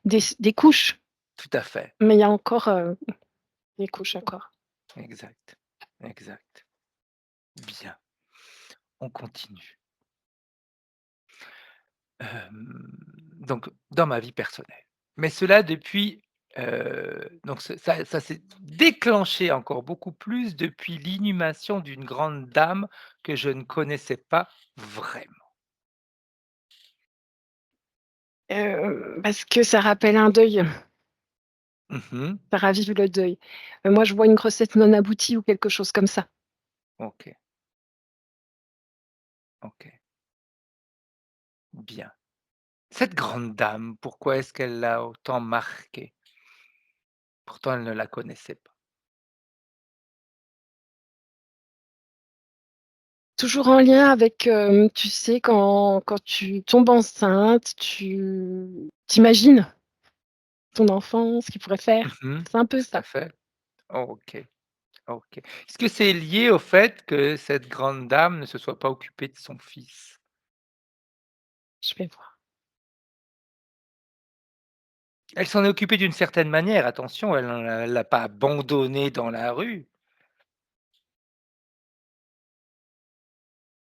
des couches, tout à fait. mais il y a encore, des couches encore. Exact, exact. Bien, on continue. Donc dans ma vie personnelle. Mais cela depuis, donc ça s'est déclenché encore beaucoup plus depuis l'inhumation d'une grande dame que je ne connaissais pas vraiment. Parce que ça rappelle un deuil, Mmh. ça ravive le deuil. Moi, je vois une grossesse non aboutie ou quelque chose comme ça. OK, OK, bien. Cette grande dame, pourquoi est-ce qu'elle l'a autant marquée? Pourtant elle ne la connaissait pas. Toujours en lien avec, tu sais, quand tu tombes enceinte, tu t'imagines ton enfant, ce qu'il pourrait faire. Mmh. C'est un peu Tout à ça. fait. OK. OK. Est-ce que c'est lié au fait que cette grande dame ne se soit pas occupée de son fils? Je vais voir. Elle s'en est occupée d'une certaine manière, attention, elle l'a pas abandonné dans la rue.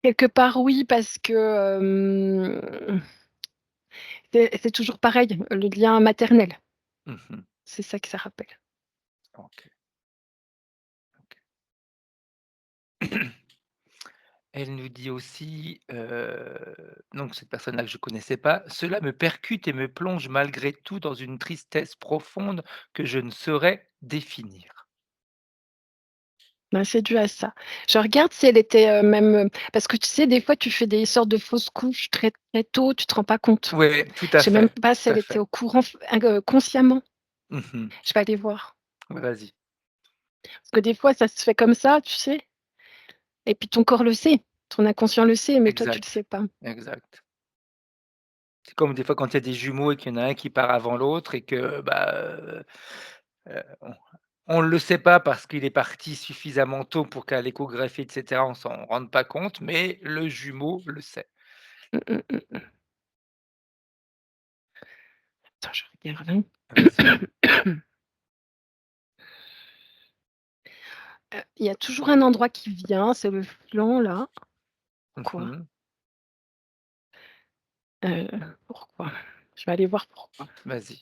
Quelque part, oui, parce que, c'est toujours pareil, le lien maternel. Mmh. C'est ça que ça rappelle. OK, OK. Elle nous dit aussi, donc cette personne-là que je connaissais pas: «Cela me percute et me plonge malgré tout dans une tristesse profonde que je ne saurais définir». Ben, c'est dû à ça. Je regarde si elle était, même, parce que tu sais, des fois, tu fais des sortes de fausses couches très, très tôt, tu te rends pas compte. Oui, Je sais même pas si tout elle à était fait. au courant consciemment. Mmh. Je vais aller voir. Vas-y. Parce que des fois, ça se fait comme ça, tu sais? Et puis ton corps le sait, ton inconscient le sait, mais toi, tu le Exact, sais pas. exact. C'est comme des fois quand il y a des jumeaux et qu'il y en a un qui part avant l'autre et que, bah, on le sait pas parce qu'il est parti suffisamment tôt pour qu'à l'échographie et cetera, on s'en rende pas compte, mais le jumeau le sait. Mmh, mmh, mmh. Attends, je regarde, hein. Vas-y. Il y a toujours un endroit qui vient, c'est le flanc là. Pourquoi? Mmh. Heu, pourquoi? Je vais aller voir pourquoi. Vas-y.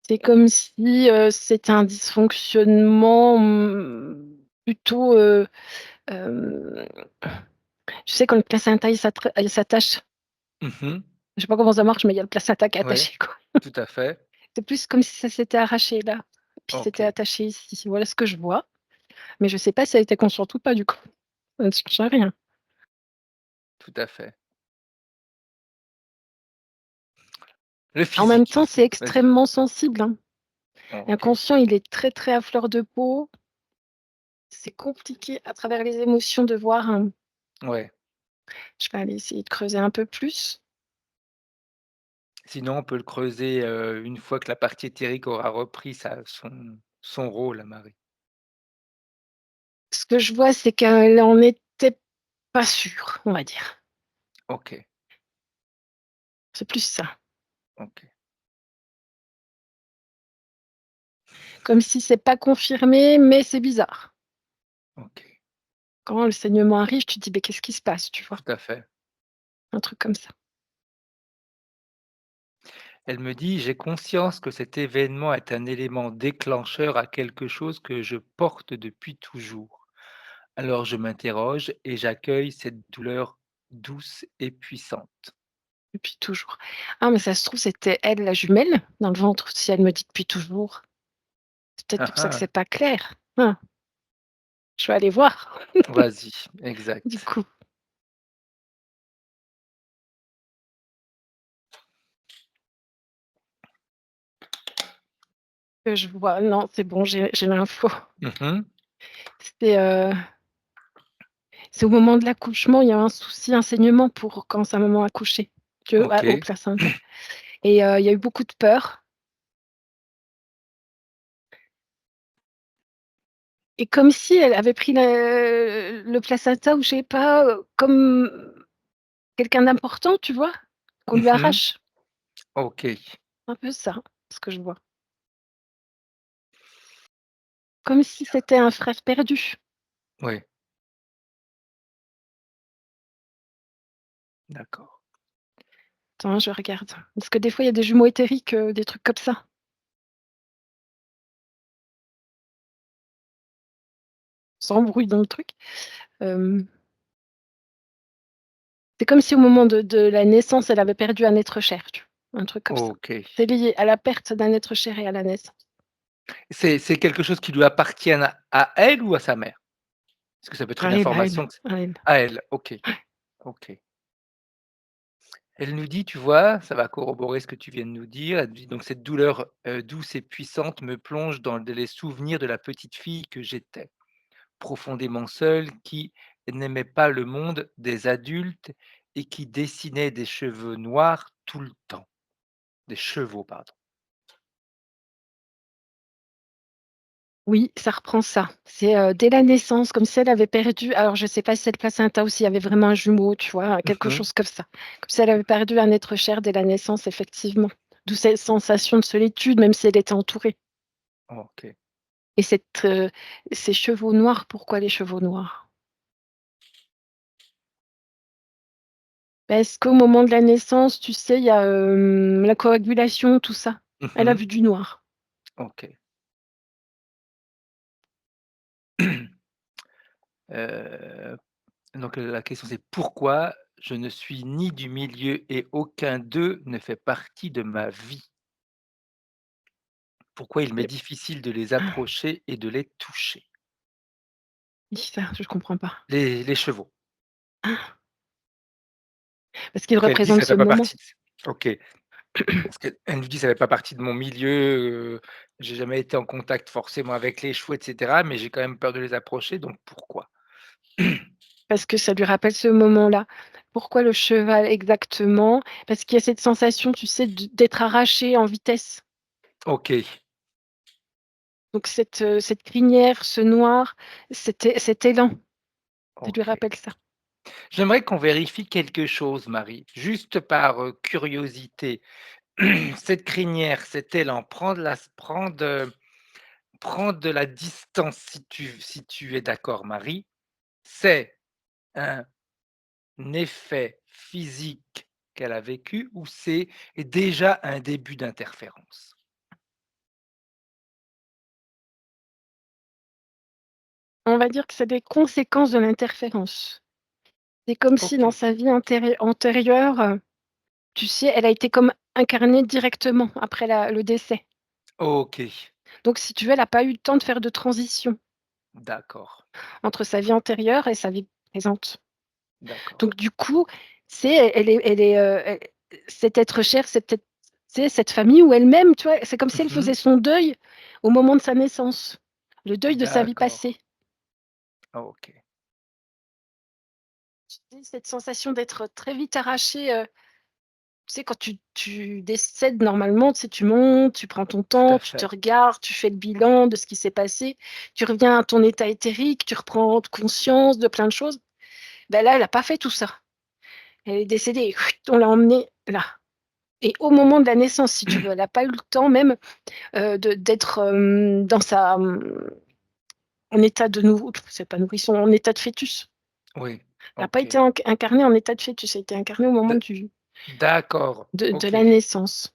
C'est comme si, c'était un dysfonctionnement, plutôt, hem, tu sais quand le placenta il s'attache, Mmh. je sais pas comment ça marche, mais il y a le placenta qui est Oui, attaché quoi. tout à fait. C'est plus comme si ça s'était arraché là, puis c'était OK, attaché ici. Voilà ce que je vois, mais je sais pas si ça a été conscient ou pas du coup. Ça ne change rien. tout à fait. Le En même physique temps, aussi. c'est Vas-y. extrêmement sensible, hein. OK. L'inconscient, il est très, très à fleur de peau. C'est compliqué à travers les émotions de voir, Ouais. je vais aller essayer de creuser un peu plus. Sinon, on peut le creuser, une fois que la partie éthérique aura repris son rôle à Marie. Ce que je vois, c'est qu'elle en était pas sûre, on va dire. OK, C'est plus ça. OK. Comme si c'est pas confirmé, mais c'est bizarre. OK, Quand le saignement arrive, tu te dis: «Beh, qu'est-ce qui se passe?» tu vois? tout à fait. Un truc comme ça. Elle me dit: «J'ai conscience que cet événement est un élément déclencheur à quelque chose que je porte depuis toujours. Alors je m'interroge et j'accueille cette douleur douce et puissante». Depuis toujours. Ah, mais ça se trouve, c'était elle, la jumelle, dans le ventre, si elle me dit depuis toujours. C'est peut-être Hein, pour ça que hein. c'est pas clair. Hein, je vais aller voir, Vas-y, du exact. coup. Que je vois non, c'est bon, j'ai l'info. Mmh. C'est, c'est au moment de l'accouchement, il y a un souci, un saignement pour quand sa maman a accouché, que a au OK. placenta et il y a eu beaucoup de peur et comme si elle avait pris le placenta ou je sais pas, comme quelqu'un d'important, tu vois? Qu'on lui Mmh. arrache. OK. Un peu ça, ce que je vois. Comme si c'était un frère perdu. Oui, d'accord. Attends, je regarde. Parce que des fois, il y a des jumeaux éthériques, des trucs comme ça. Sans bruit dans le truc. Hem, c'est comme si au moment de la naissance, elle avait perdu un être cher, tu vois? Un truc comme ça. OK. C'est lié à la perte d'un être cher et à la naissance. C'est quelque chose qui lui appartienne à elle ou à sa mère? Parce que ça peut être une À elle, information que c'est à elle. à elle, OK, OK. Elle nous dit, tu vois, ça va corroborer ce que tu viens de nous dire, elle dit: «Donc cette douleur, douce et puissante me plonge dans les souvenirs de la petite fille que j'étais, profondément seule, qui n'aimait pas le monde des adultes et qui dessinait des cheveux noirs tout le temps». Des chevaux, pardon. Oui, ça reprend ça. C'est, dès la naissance, comme si elle avait perdu alors je sais pas si c'est le placenta ou s'il y avait vraiment un jumeau, tu vois? Quelque Mmh. chose comme ça. Comme si elle avait perdu un être cher dès la naissance, effectivement. D'où cette sensation de solitude, même si elle était entourée. OK. Et ces chevaux noirs, pourquoi les chevaux noirs? Parce qu'au moment de la naissance, tu sais, il y a, la coagulation, tout ça. Elle a Mmh. vu du noir. OK. Heu, donc la question c'est: «Pourquoi je ne suis ni du milieu et aucun d'eux ne fait partie de ma vie? Pourquoi il m'est Et difficile de les ah, approcher et de les toucher?» oui, ça, je comprends pas. Les chevaux. Ah, parce qu'ils Donc elle dit: «Ça représentent ce fait pas moment. partie de». OK. Parce qu'elle nous dit: «Ça fait pas partie de mon milieu, j'ai jamais été en contact forcément avec les chevaux et cetera, mais j'ai quand même peur de les approcher, donc pourquoi?» Parce que ça lui rappelle ce moment-là. Pourquoi le cheval exactement? Parce qu'il y a cette sensation, tu sais, d'être arraché en vitesse. OK, Donc cette crinière, ce noir, cet élan, ça lui OK. rappelle ça. J'aimerais qu'on vérifie quelque chose, Marie, juste par, curiosité. Cette crinière, cet élan, prendre de la distance si tu es d'accord, Marie, c'est un effet physique qu'elle a vécu ou c'est déjà un début d'interférence? On va dire que c'est des conséquences de l'interférence. C'est comme si dans OK, sa vie antérieure, tu sais, elle a été comme incarnée directement après le décès. OK, Donc si tu veux, elle a pas eu le temps de faire de transition d'accord, entre sa vie antérieure et sa vie présente. d'accord. Donc du coup, c'est cet être cher, cette famille où elle-même, tu vois, c'est comme si elle Mmh. faisait son deuil au moment de sa naissance, le deuil de sa vie D'accord, passée. OK. Tu sais, cette sensation d'être très vite arraché, tu sais, quand tu décèdes normalement, tu sais, tu montes, tu prends ton Tout temps, à tu te fait. regardes, tu fais le bilan de ce qui s'est passé, tu reviens à ton état éthérique, tu reprends conscience de plein de choses. Ben là, elle a pas fait tout ça. Elle est décédée, on l'a emmenée là. et au moment de la naissance, si tu veux. Elle a pas eu le temps même, d'être, dans sa, en état de c'est pas nourrisson, en état de fœtus. Oui, Elle a pas OK. été incarnée en état de fœtus, elle a été incarnée au moment D du d'accord, de OK. la naissance.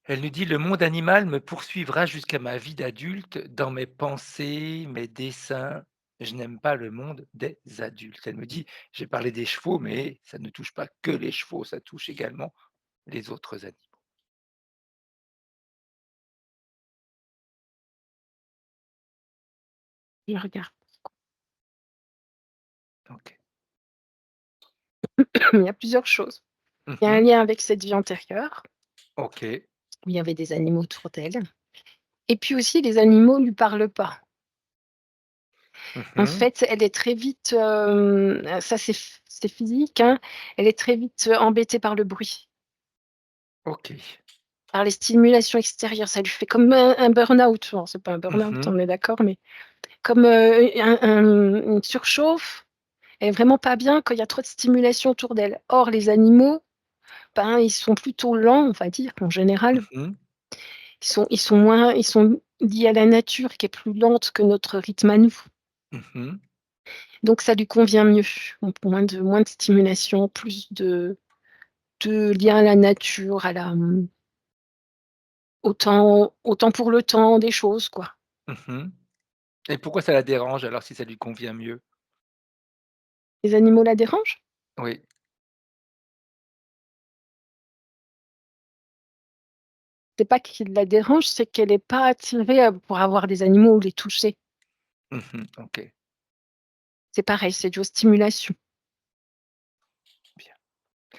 Elle nous dit: «Le monde animal me poursuivra jusqu'à ma vie d'adulte, dans mes pensées, mes dessins. Je n'aime pas le monde des adultes». Elle me dit: «J'ai parlé des chevaux, mais ça ne touche pas que les chevaux, ça touche également les autres animaux». Je regarde. OK. Il y a plusieurs choses. Il y a un Mmh. lien avec cette vie antérieure, OK. où il y avait des animaux autour d'elle, et puis aussi les animaux lui parlent pas. En Mmh. fait, elle est très vite, ça c'est physique, hein, elle est très vite, embêtée par le bruit, OK. par les stimulations extérieures. Ça lui fait comme un burn-out. Bon, c'est pas un burn-out, Mmh. on est d'accord, mais comme, une surchauffe. Elle est vraiment pas bien quand il y a trop de stimulation autour d'elle. Or les animaux, ben, ils sont plutôt lents, on va dire, en général. Mmh. Ils sont liés à la nature qui est plus lente que notre rythme à nous. Mmh. Donc ça lui convient mieux. Donc moins de stimulation, plus de lien à la nature, au temps pour le temps des choses, quoi. Mmh. Et pourquoi ça la dérange alors si ça lui convient mieux? Les animaux la dérangent? Oui. C'est pas qu'ils la dérangent, c'est qu'elle est pas attirée, pour avoir des animaux ou les toucher. Mmh. OK, C'est pareil, c'est dû aux stimulations. bien.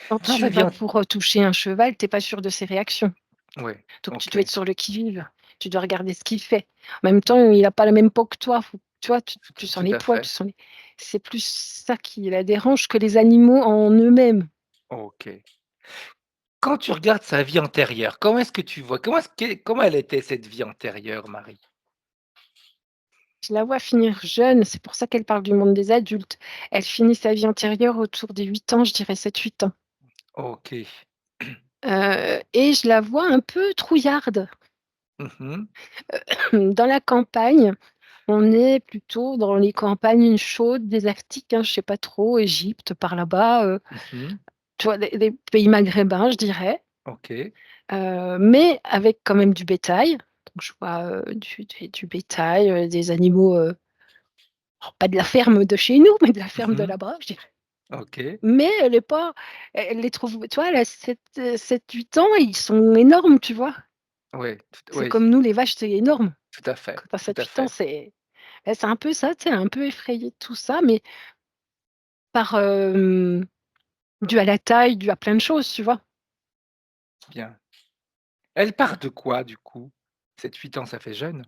Quand Dans tu sa vie vas ant pour, toucher un cheval, tu es pas sûr de ses réactions. Ouais, Donc tu dois être OK, sur le qui-vive. Tu dois regarder ce qu'il fait. En même temps, il a pas la même peau que toi. Faut tu vois, tu sens tout les à poils, fait. tu sens les c'est plus ça qui la dérange que les animaux en eux-mêmes. OK. Quand tu regardes sa vie antérieure, comment est-ce que tu vois? Comment elle était cette vie antérieure, Marie? Je la vois finir jeune, c'est pour ça qu'elle parle du monde des adultes. Elle finit sa vie antérieure autour des 8 ans, je dirais 7, 8 ans. OK. Et je la vois un peu trouillarde. Mmh. Dans la campagne, on est plutôt dans les campagnes chaudes, désertiques, hein, je sais pas trop, Égypte par là-bas, Mmh. tu vois? Les pays maghrébins, je dirais, OK. mais avec quand même du bétail. Donc je vois, du bétail, des animaux, alors pas de la ferme de chez nous, mais de la ferme de Mmh. là-bas, je dirais. OK. Mais elle est pas elle les trouve, tu vois? Elle a 7-8 ans, ils sont énormes, tu vois? Ouais, C'est oui, comme nous, les vaches, c'est énorme. tout à fait, Quand tu as tout à 7-8 ans, fait. c'est un peu ça, tu sais, un peu effrayée de tout ça, mais par, dû à la taille, dû à plein de choses, tu vois? Bien. Elle part de quoi du coup? 7-8 ans, ça fait jeune?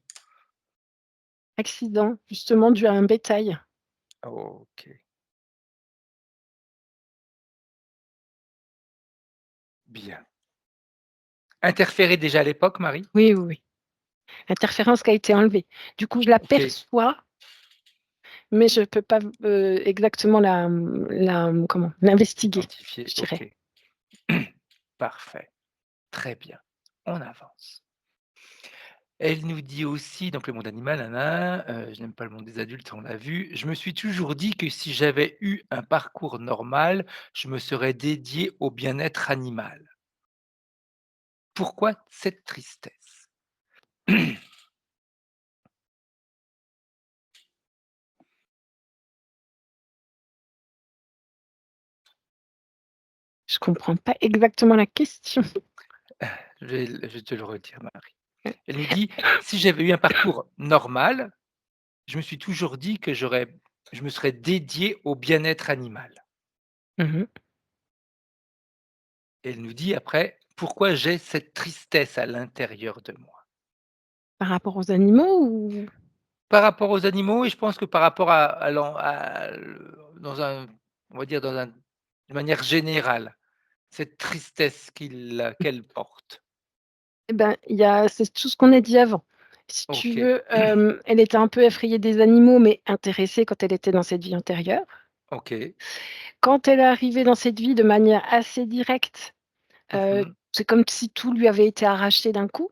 Accident, justement dû à un bétail. OK, bien. Interférée déjà à l'époque, Marie? Oui, oui, oui. L'interférence qui a été enlevée. Du coup, je OK, l'aperçois, mais je peux pas, exactement comment? L'investiguer, identifiée, je dirais. OK. Parfait, très bien. On avance. Elle nous dit aussi, donc le monde animal, je n'aime pas le monde des adultes, on l'a vu. Je me suis toujours dit que si j'avais eu un parcours normal, je me serais dédié au bien-être animal. Pourquoi cette tristesse? Je comprends pas exactement la question. Je vais te le redire, Marie. Elle nous dit: «Si j'avais eu un parcours normal, je me suis toujours dit que je me serais dédié au bien-être animal». Mmh mh. Et elle nous dit après: «Pourquoi j'ai cette tristesse à l'intérieur de moi?» Par rapport aux animaux ou? Par rapport aux animaux et je pense que par rapport à l'en à le dans un on va dire d'une manière générale, cette tristesse qu'elle porte. Eh ben, c'est tout ce qu'on a dit avant. Si tu OK, veux, elle était un peu effrayée des animaux, mais intéressée quand elle était dans cette vie antérieure. OK. quand elle est arrivée dans cette vie de manière assez directe, Mmh. c'est comme si tout lui avait été arraché d'un coup.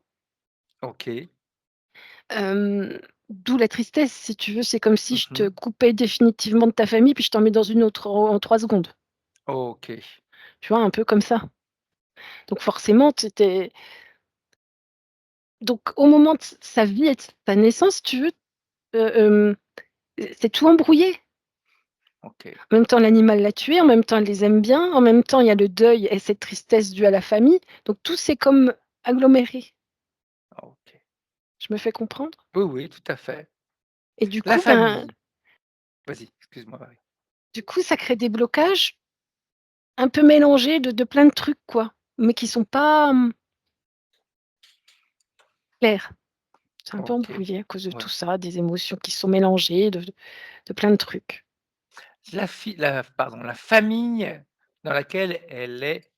OK. D'où la tristesse, si tu veux. C'est comme si je te Mmh. coupais définitivement de ta famille, puis je t'en mets dans une autre en 3 secondes. OK. Tu vois? Un peu comme ça. Donc forcément, donc au moment de sa vie et de sa naissance, si tu veux, heu, c'est tout embrouillé. OK. En même temps, l'animal l'a tué, en même temps, elle les aime bien, en même temps, il y a le deuil et cette tristesse due à la famille. Donc tout s'est comme aggloméré. OK. Je me fais comprendre? Oui, oui, tout à fait. Et du La coup, ben, famille. Vas-y, excuse-moi, Marie. du coup, ça crée des blocages un peu mélangés de plein de trucs, quoi, mais qui sont pas, clairs. C'est un peu OK. embrouillé à cause de tout Ouais. ça, des émotions qui sont mélangées, de plein de trucs. La famille dans laquelle elle est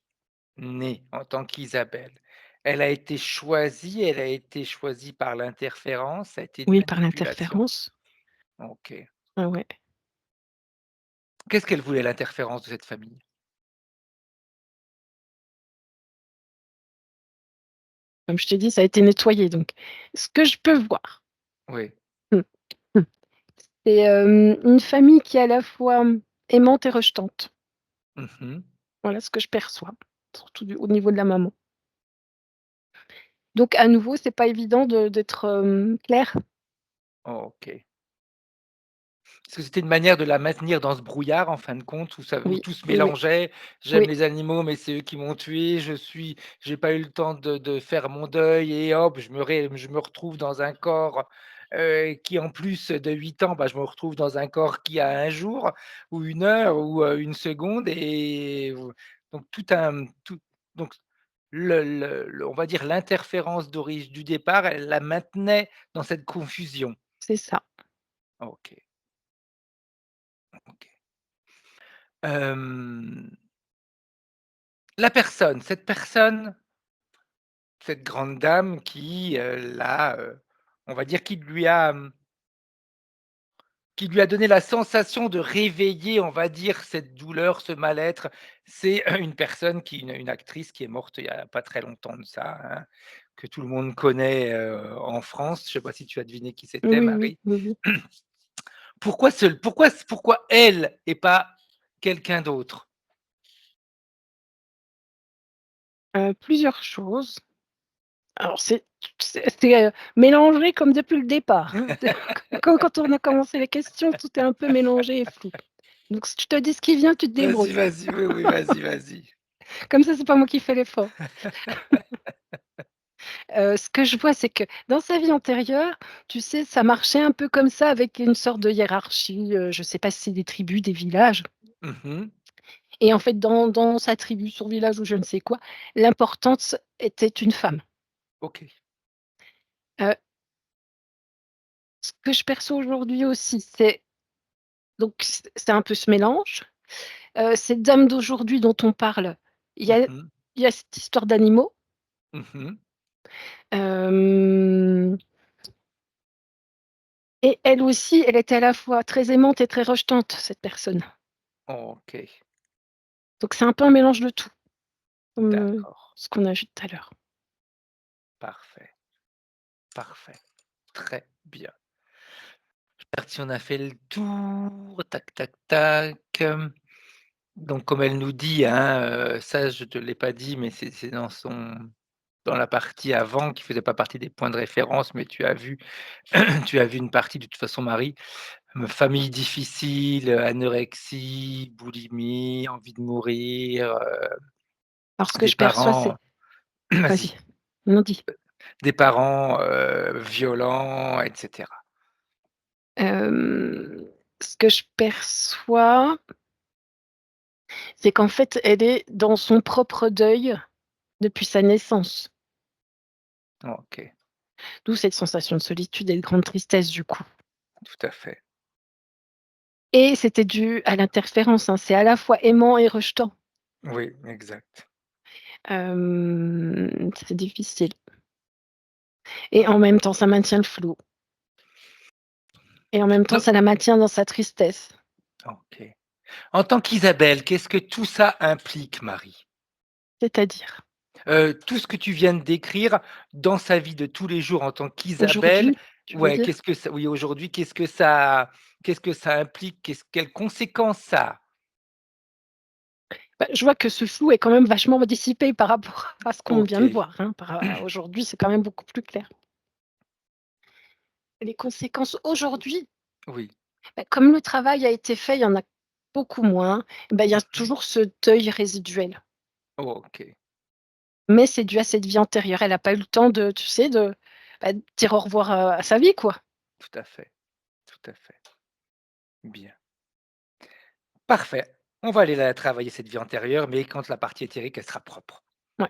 née en tant qu'Isabelle, elle a été choisie par l'interférence, ça a été une Oui, par manipulation? l'interférence. OK. Ah ouais. Qu'est-ce qu'elle voulait l'interférence de cette famille? Comme je t'ai dit, ça a été nettoyé, donc ce que je peux voir, Oui. mmh, mmh, c'est, une famille qui est à la fois, aimante et rejetante. Mmh. Voilà ce que je perçois, surtout au niveau de la maman. Donc à nouveau, c'est pas évident d'être, clair. OK. Est-ce que c'était une manière de la maintenir dans ce brouillard en fin de compte où Oui, tout se oui, oui, mélangeait? J'aime oui, les animaux, mais c'est eux qui m'ont tué. J'ai pas eu le temps de faire mon deuil et hop, je me retrouve dans un corps, qui en plus de 8 ans, bah, je me retrouve dans un corps qui a un jour ou une heure ou, 1 seconde et donc tout donc on va dire l'interférence du départ, elle la maintenait dans cette confusion. c'est ça. OK, OK. Hem, cette personne, cette grande dame qui, on va dire qui lui a donné la sensation de réveiller, on va dire, cette douleur, ce mal-être, c'est une personne une actrice qui est morte il y a pas très longtemps de ça, hein, que tout le monde connaît, en France. Je sais pas si tu as deviné qui c'était, Oui, oui, Marie? oui, oui. Pourquoi elle et pas quelqu'un d'autre? Plusieurs choses. Alors c'est mélangé comme depuis le départ, hein. Quand on a commencé les questions, tout est un peu mélangé et flou. Donc si tu te dis ce qui vient, tu te Vas-y, débrouilles. vas-y, oui, oui, vas-y, vas-y. Comme ça, c'est pas moi qui fais l'effort. Ce que je vois, c'est que dans sa vie antérieure, tu sais, ça marchait un peu comme ça avec une sorte de hiérarchie, je sais pas si c'est des tribus, des villages Mmh. et en fait dans sa tribu, son village ou je ne sais quoi, l'importante était une femme. OK. Heu, Ce que je perçois aujourd'hui aussi, c'est donc c'est un peu ce mélange. Cette dame d'aujourd'hui dont on parle, il y a Mmh. il y a cette histoire d'animaux. Mmh. Hem Et elle aussi, elle était à la fois très aimante et très rejetante, cette personne. OK, Donc c'est un peu un mélange de tout, comme, d'accord, ce qu'on a vu tout à l'heure. parfait, parfait, très bien. Si on a fait le tour, tac, tac, tac, donc comme elle nous dit, hein, ça je te l'ai pas dit, mais c'est dans la partie avant qui faisait pas partie des points de référence, mais tu as vu tu as vu une partie de toute façon Marie, famille difficile, anorexie, boulimie, envie de mourir, Alors ce que des je perçois, c'est parents vas-y. vas-y, non dis. Des parents, violents et cetera. Hem, Ce que je perçois, c'est qu'en fait, elle est dans son propre deuil depuis sa naissance. OK, D'où cette sensation de solitude et de grande tristesse, du coup. tout à fait. Et c'était dû à l'interférence, hein, c'est à la fois aimant et rejetant. Oui, exact. C'est difficile et en même temps, ça maintient le flou et en même temps, Donc ça la maintient dans sa tristesse. OK. En tant qu'Isabelle, qu'est-ce que tout ça implique, Marie? C'est-à-dire? Tout ce que tu viens de décrire dans sa vie de tous les jours en tant qu'Isabelle, Aujourd'hui, tu veux ouais, dire? qu'est-ce que ça oui, aujourd'hui, qu'est-ce que ça implique? Quelles conséquences ça a? Bah, je vois que ce flou est quand même vachement dissipé par rapport à ce qu'on vient de OK, voir, hein. Aujourd'hui, c'est quand même beaucoup plus clair. Les conséquences aujourd'hui, oui. bah, comme le travail a été fait, il y en a beaucoup moins, bah, il y a Mmh. toujours ce deuil résiduel. OK, Mais c'est dû à cette vie antérieure. Elle a pas eu le temps de, tu sais, de dire au revoir, à sa vie, quoi. tout à fait, tout à fait. Bien. Parfait. On va aller la travailler cette vie antérieure, mais quand la partie éthérique, elle sera propre. Ouais.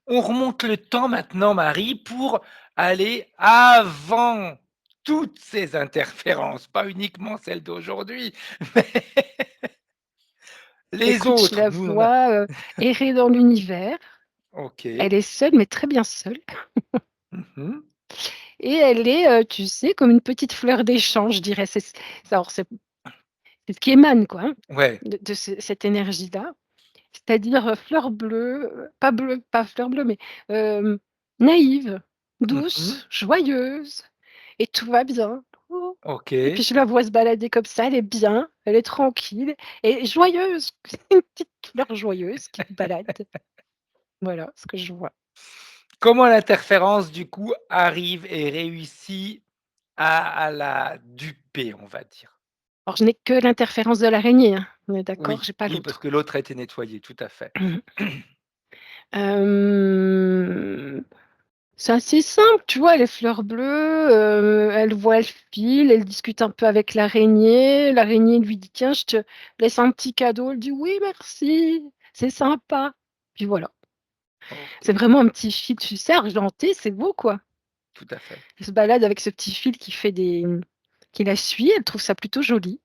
On remonte le temps maintenant, Marie, pour aller avant toutes ces interférences, pas uniquement celles d'aujourd'hui, mais les Écoute, je autres. la Nous, on a vois, errer dans l'univers. Elle OK. est seule, mais très bien seule Mmh. et elle est, tu sais, comme une petite fleur des champs, je dirais. C'est ce qui émane, quoi, hein, Ouais. de cette énergie-là. C'est-à-dire, fleur bleue, pas fleur bleue, mais hem, naïve, Mmh. douce, joyeuse et tout va bien. Oh, et puis OK. je la vois se balader comme ça, elle est bien, elle est tranquille et joyeuse. C'est une petite fleur joyeuse qui se balade. Voilà ce que je vois. Comment l'interférence, du coup, arrive et réussit à la duper, on va dire? Alors je n'ai que l'interférence de l'araignée, hein, on est d'accord? Oui, J'ai pas oui, parce l'autre. que l'autre a été nettoyé, tout à fait. Hem, c'est assez simple, tu vois? Les fleurs bleues, elle voit, elle file, elle discute un peu avec l'araignée. L'araignée lui dit: «Tiens, je te laisse un petit cadeau». Elle dit: «Oui, merci, c'est sympa». Puis voilà. C'est OK, vraiment un petit fil, tu sais, argenté, c'est beau, quoi. tout à fait. Elle se balade avec ce petit fil qui la suit, elle trouve ça plutôt joli.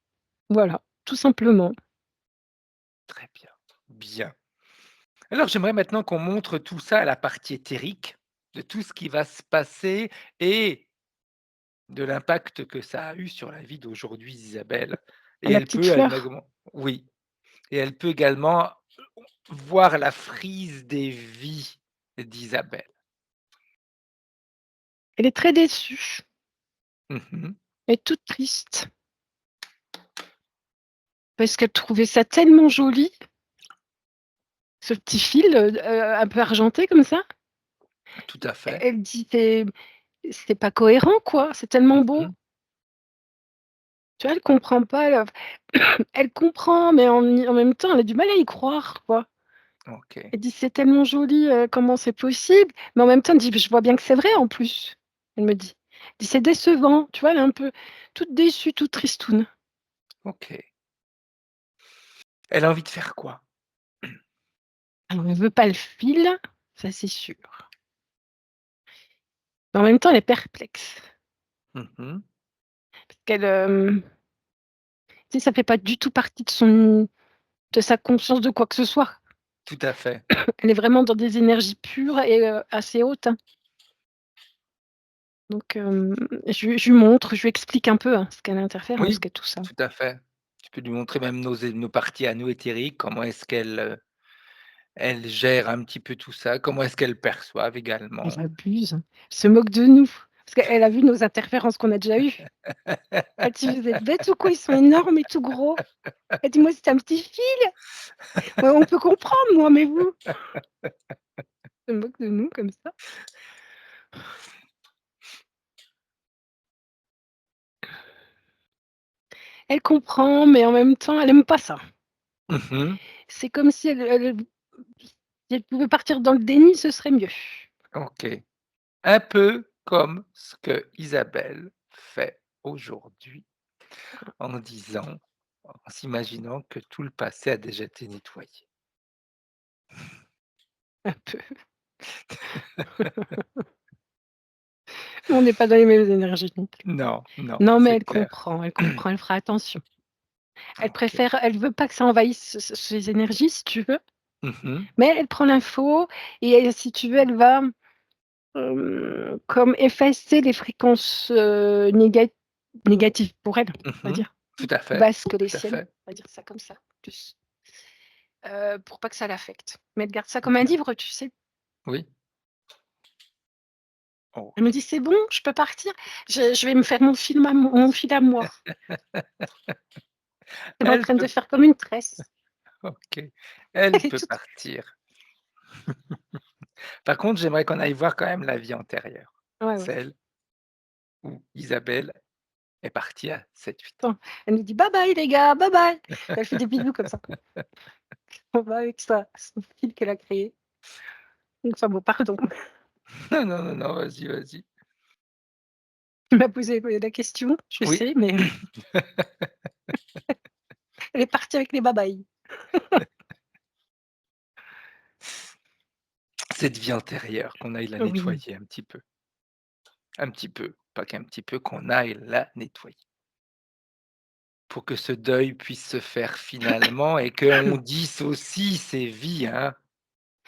Voilà, tout simplement. Très bien, bien. Alors j'aimerais maintenant qu'on montre tout ça à la partie éthérique, de tout ce qui va se passer et de l'impact que ça a eu sur la vie d'aujourd'hui d'Isabelle et La elle petite peut elle fleur, négement oui et elle peut également voir la frise des vies d'Isabelle. elle est très déçue Mmh. et toute triste parce qu'elle trouvait ça tellement joli, ce petit fil, un peu argenté comme ça. Tout à fait. Elle dit: «C'est pas cohérent, quoi, c'est tellement beau». Mmh. Tu vois, elle comprend pas, elle comprend, mais en même temps, elle a du mal à y croire, quoi. OK. Elle dit: «C'est tellement joli, comment c'est possible?» Mais en même temps, elle dit: «Je vois bien que c'est vrai en plus», elle me dit. Elle dit: «C'est décevant», tu vois? Elle est un peu toute déçue, toute tristoune. OK. Elle a envie de faire quoi? Alors elle veut pas le fil, ça c'est sûr. Mais en même temps, elle est perplexe Mmh. parce qu'elle, tu sais, ça fait pas du tout partie de sa conscience de quoi que ce soit. Tout à fait. Elle est vraiment dans des énergies pures et assez hautes, hein. Donc je lui montre, je lui explique un peu, hein, ce qu'est l'interférence, ce Oui, qu'est tout ça. tout à fait. Tu peux lui montrer même nos parties à nous éthériques, comment est-ce elle gère un petit peu tout ça, comment est-ce qu'elles perçoivent également. Elle abuse, elle se moque de nous, parce qu'elle a vu nos interférences qu'on a déjà eues. Elle dit: «Vous êtes bêtes ou quoi? Ils sont énormes et tout gros». Elle dit: «Moi, c'est un petit fil, ouais, on peut comprendre moi, mais vous?» Elle se moque de nous comme ça. Elle comprend, mais en même temps, elle aime pas ça. Mmh. C'est comme si si elle pouvait partir dans le déni, ce serait mieux. OK. Un peu comme ce que Isabelle fait aujourd'hui en disant en s'imaginant que tout le passé a déjà été nettoyé. Un peu. On n'est pas dans les mêmes énergies non plus. Non, non, Non, mais c'est clair. elle comprend, elle fera attention. OK. Elle veut pas que ça envahisse ses énergies, si tu veux, Mmh. mais elle prend l'info et si tu veux, elle va, comme effacer les fréquences, négatives pour elle, on va Mmh. dire. Tout à fait, basses que les tout à siennes, fait. on va dire ça comme ça, plus, pour pas que ça l'affecte. Mais elle garde ça comme un Bien. livre, tu sais? Oui. Oh. Elle me dit: «C'est bon, je peux partir? Je vais me faire mon fil à moi». Elle est en Elle train de peut faire comme une tresse. OK. Elle Elle est peut toute partir. Par contre, j'aimerais qu'on aille voir quand même la vie antérieure, ouais, ouais. celle où Isabelle est partie à 7-8 ans. Attends, elle nous dit: «Bye bye les gars, bye bye». Elle fait des bisous comme ça. On va avec sa son fil qu'elle a créé. Enfin bon, pardon. Non, non, non, non, vas-y, vas-y. Tu m'as posé, la question, je Oui, sais, mais elle est partie avec les babayes. cette vie antérieure, qu'on aille la Oui. nettoyer un petit peu. Un petit peu, pas qu'un petit peu, qu'on aille la nettoyer. Pour que ce deuil puisse se faire finalement et qu'on dissocie ces vies, hein.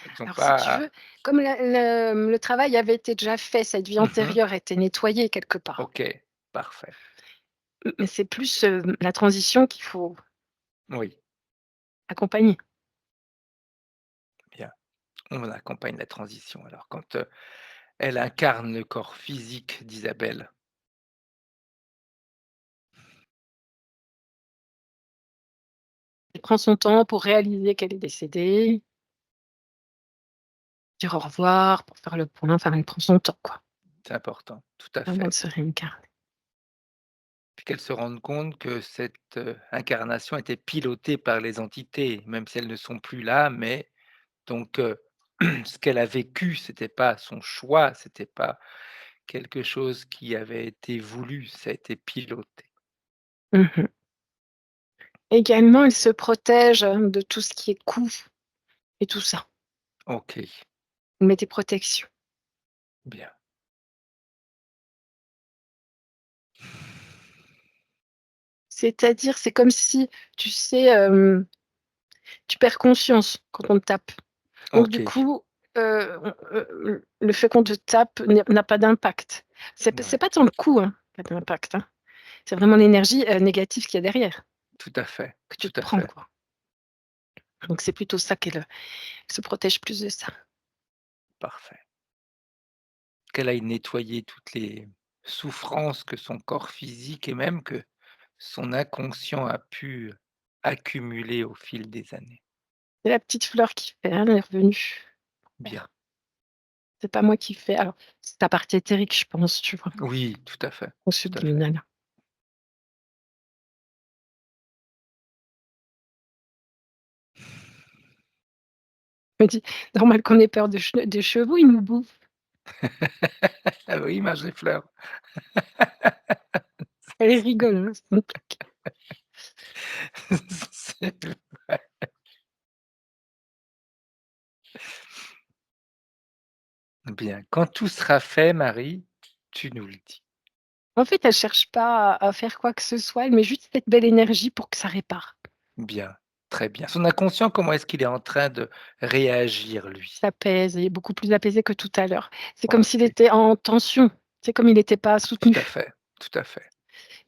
Elles ont Alors si tu pas veux, comme le travail avait été déjà fait, cette vie mmh antérieure était nettoyée quelque part. OK, parfait. Mais c'est plus, la transition qu'il faut Oui, accompagner. bien. On accompagne la transition alors quand, elle incarne le corps physique d'Isabelle. Elle prend son temps pour réaliser qu'elle est décédée, dire au revoir, pour faire le point, enfin elle prend son temps quoi, C'est important, tout à avant de fait. se réincarner. Puis qu'elle se rende compte que cette, incarnation était pilotée par les entités, même si elles ne sont plus là, mais donc ce qu'elle a vécu, c'était pas son choix, c'était pas quelque chose qui avait été voulu, ça a été piloté. Mmh. Également, elle se protège, de tout ce qui est coups et tout ça. OK, Elle met des protections. bien. C'est-à-dire, c'est comme si, tu sais, tu perds conscience quand on te tape. Donc du OK, coup, le fait qu'on te tape n'a pas d'impact. C'est ouais, pas tant le coup, hein, qui a de l'impact, hein. C'est vraiment l'énergie, négative qu'il y a derrière, tout à fait, que tu tout te à prends, fait, quoi. Donc c'est plutôt ça qu'elle se protège plus de ça. parfait. Qu'elle aille nettoyer toutes les souffrances que son corps physique et même que son inconscient a pu accumuler au fil des années. C'est la petite fleur qui fait, hein, elle est revenue. Bien. C'est pas moi qui fais. Alors, c'est ta partie éthérique, je pense, tu vois? Oui, tout à fait, Au tout à fait. subliminal. Elle me dit: «Normal qu'on ait peur des chevaux, ils nous bouffent». Ah oui, mange les fleurs. Elle rigole, hein, c'est une blague. C'est vrai. Bien. Quand tout sera fait, Marie, tu nous le dis. En fait, elle cherche pas à faire quoi que ce soit, elle met juste cette belle énergie pour que ça répare. Bien, très bien. Son inconscient, comment est-ce qu'il est en train de réagir, Il lui? s'apaise, il est beaucoup plus apaisé que tout à l'heure. C'est comme s'il OK, était en tension, c'est comme il était pas tout à soutenu. fait, tout à fait.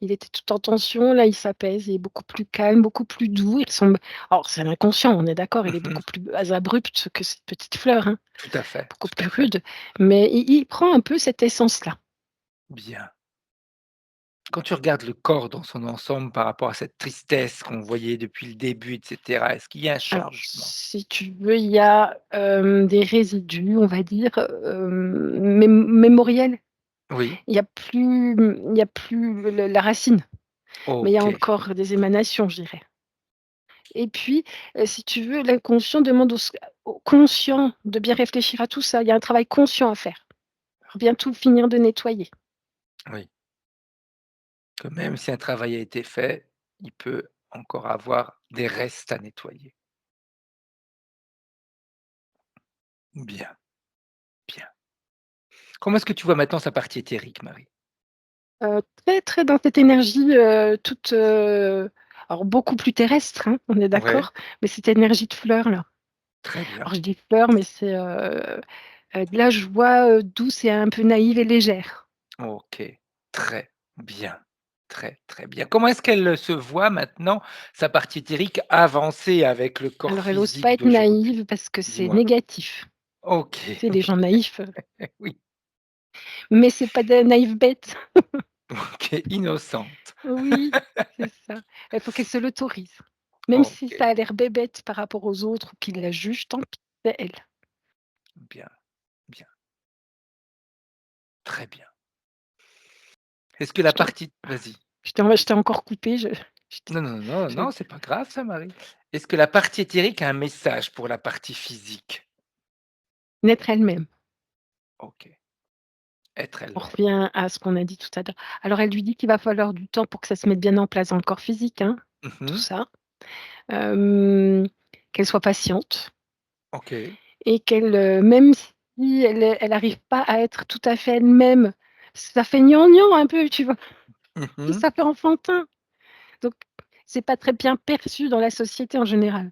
Il était tout en tension, là, il s'apaise, il est beaucoup plus calme, beaucoup plus doux, il semble alors c'est l'inconscient, on est d'accord, il est Mmh. beaucoup plus abrupt que cette petite fleur, hein, Tout à fait, beaucoup tout à plus fait. rude, mais il prend un peu cette essence-là. Bien. Quand tu regardes le corps dans son ensemble par rapport à cette tristesse qu'on voyait depuis le début et cetera, est-ce qu'il y a un Alors, changement? si tu veux, il y a, des résidus, on va dire, mémoriels. Oui, Il y a plus le la racine, mais il y a OK, encore des émanations, je dirais. Et puis, si tu veux, l'inconscient demande au conscient de bien réfléchir à tout ça. Il y a un travail conscient à faire. Bien tout finir de nettoyer. oui. Que même si un travail a été fait, il peut encore avoir des restes à nettoyer. Bien, bien. Comment est-ce que tu vois maintenant sa partie éthérique, Marie? Très, très dans cette énergie, toute, alors beaucoup plus terrestre, hein, on est Ouais, d'accord? Mais cette énergie de fleur là. très bien. Alors je dis fleur, mais c'est, de la joie, douce et un peu naïve et légère. OK, très bien, Très, très bien. Comment est-ce qu'elle se voit maintenant, sa partie éthérique avancer avec le corps Alors elle ose pas physique être d'aujourd'hui? naïve parce que c'est Dis-moi. négatif. OK, Tu sais, les gens naïfs, oui, mais c'est pas des naïfs bêtes. OK, innocente. Oui, c'est ça. Il faut qu'elle se l'autorise. Même si OK, ça a l'air bébête par rapport aux autres ou qu'ils la jugent, tant pis, c'est elle. bien, bien, très bien. Est-ce que la Je t'en partie vas-y. je t'ai encore coupé, je t'ai Non, non, non, je non, c'est pas grave ça, Marie. Est-ce que la partie éthérique a un message pour la partie physique? n'être elle-même. OK, être On elle-même. revient à ce qu'on a dit tout à l'heure. Alors elle lui dit qu'il va falloir du temps pour que ça se mette bien en place dans le corps physique, hein, tout Mmh. ça. Hem, Qu'elle soit patiente OK. et qu'elle, même si elle arrive pas à être tout à fait elle-même, ça fait gnangnan un peu, tu vois? Mmh. Ça fait enfantin, donc c'est pas très bien perçu dans la société en général.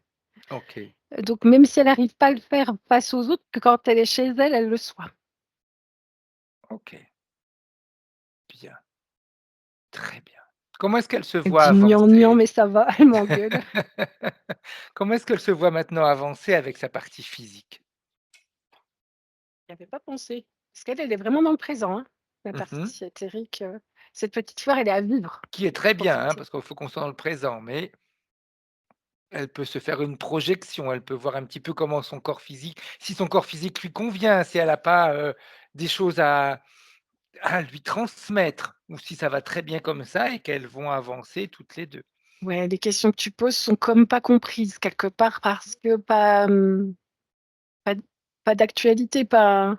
OK, Donc même si elle arrive pas à le faire face aux autres, que quand elle est chez elle, elle le soit. OK, bien, très bien. Comment est-ce qu'elle se Elle voit dit: «Gnangnan, avancer? mais ça va», elle m'engueule. Comment est-ce qu'elle se voit maintenant avancer avec sa partie physique? J'y avais pas pensé. Parce qu'elle, elle est vraiment dans le présent, hein, la Mmh. partie éthérique, cette petite fleur, elle est à vivre, Qui est très bien, hein, profiter. parce qu'il faut qu'on soit dans le présent, mais elle peut se faire une projection, elle peut voir un petit peu comment son corps physique si son corps physique lui convient, si elle a pas, des choses à lui transmettre ou si ça va très bien comme ça et qu'elles vont avancer toutes les 2. Ouais, les questions que tu poses sont comme pas comprises quelque part parce que pas, pas d pas d'actualité, pas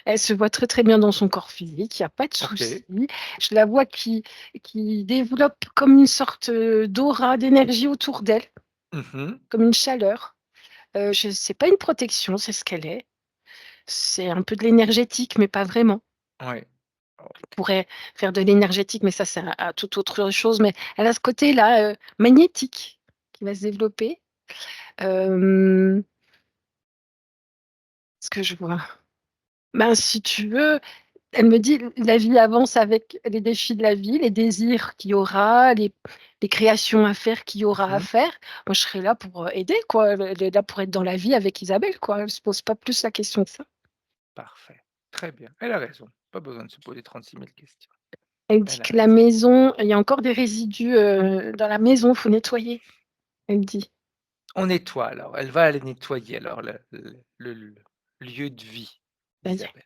elle se voit très, très bien dans son corps physique, il y a pas de souci. OK. Je la vois qui développe comme une sorte, d'aura, d'énergie autour d'elle, Mmh. comme une chaleur. Je c'est pas une protection, c'est ce qu'elle est. C'est un peu de l'énergétique, mais pas vraiment. Ouais. Pourrait faire de l'énergétique, mais ça, c'est à toute autre chose, mais elle a ce côté-là, magnétique qui va se développer. Hem, Ce que je vois? Ben, si tu veux, elle me dit: «La vie avance avec les défis de la vie, les désirs qu'il y aura, les créations à faire qu'il y aura à Mmh. faire». Moi, je serai là pour, aider, quoi. Elle est là pour être dans la vie avec Isabelle, quoi. Elle se pose pas plus la question que ça. Parfait. Très bien. Elle a raison. Pas besoin de se poser 36 000 questions. Elle dit Elle a que la raison. maison il y a encore des résidus, dans la maison, faut nettoyer, elle dit. On nettoie alors. Elle va aller nettoyer alors le lieu de vie d'Isabelle.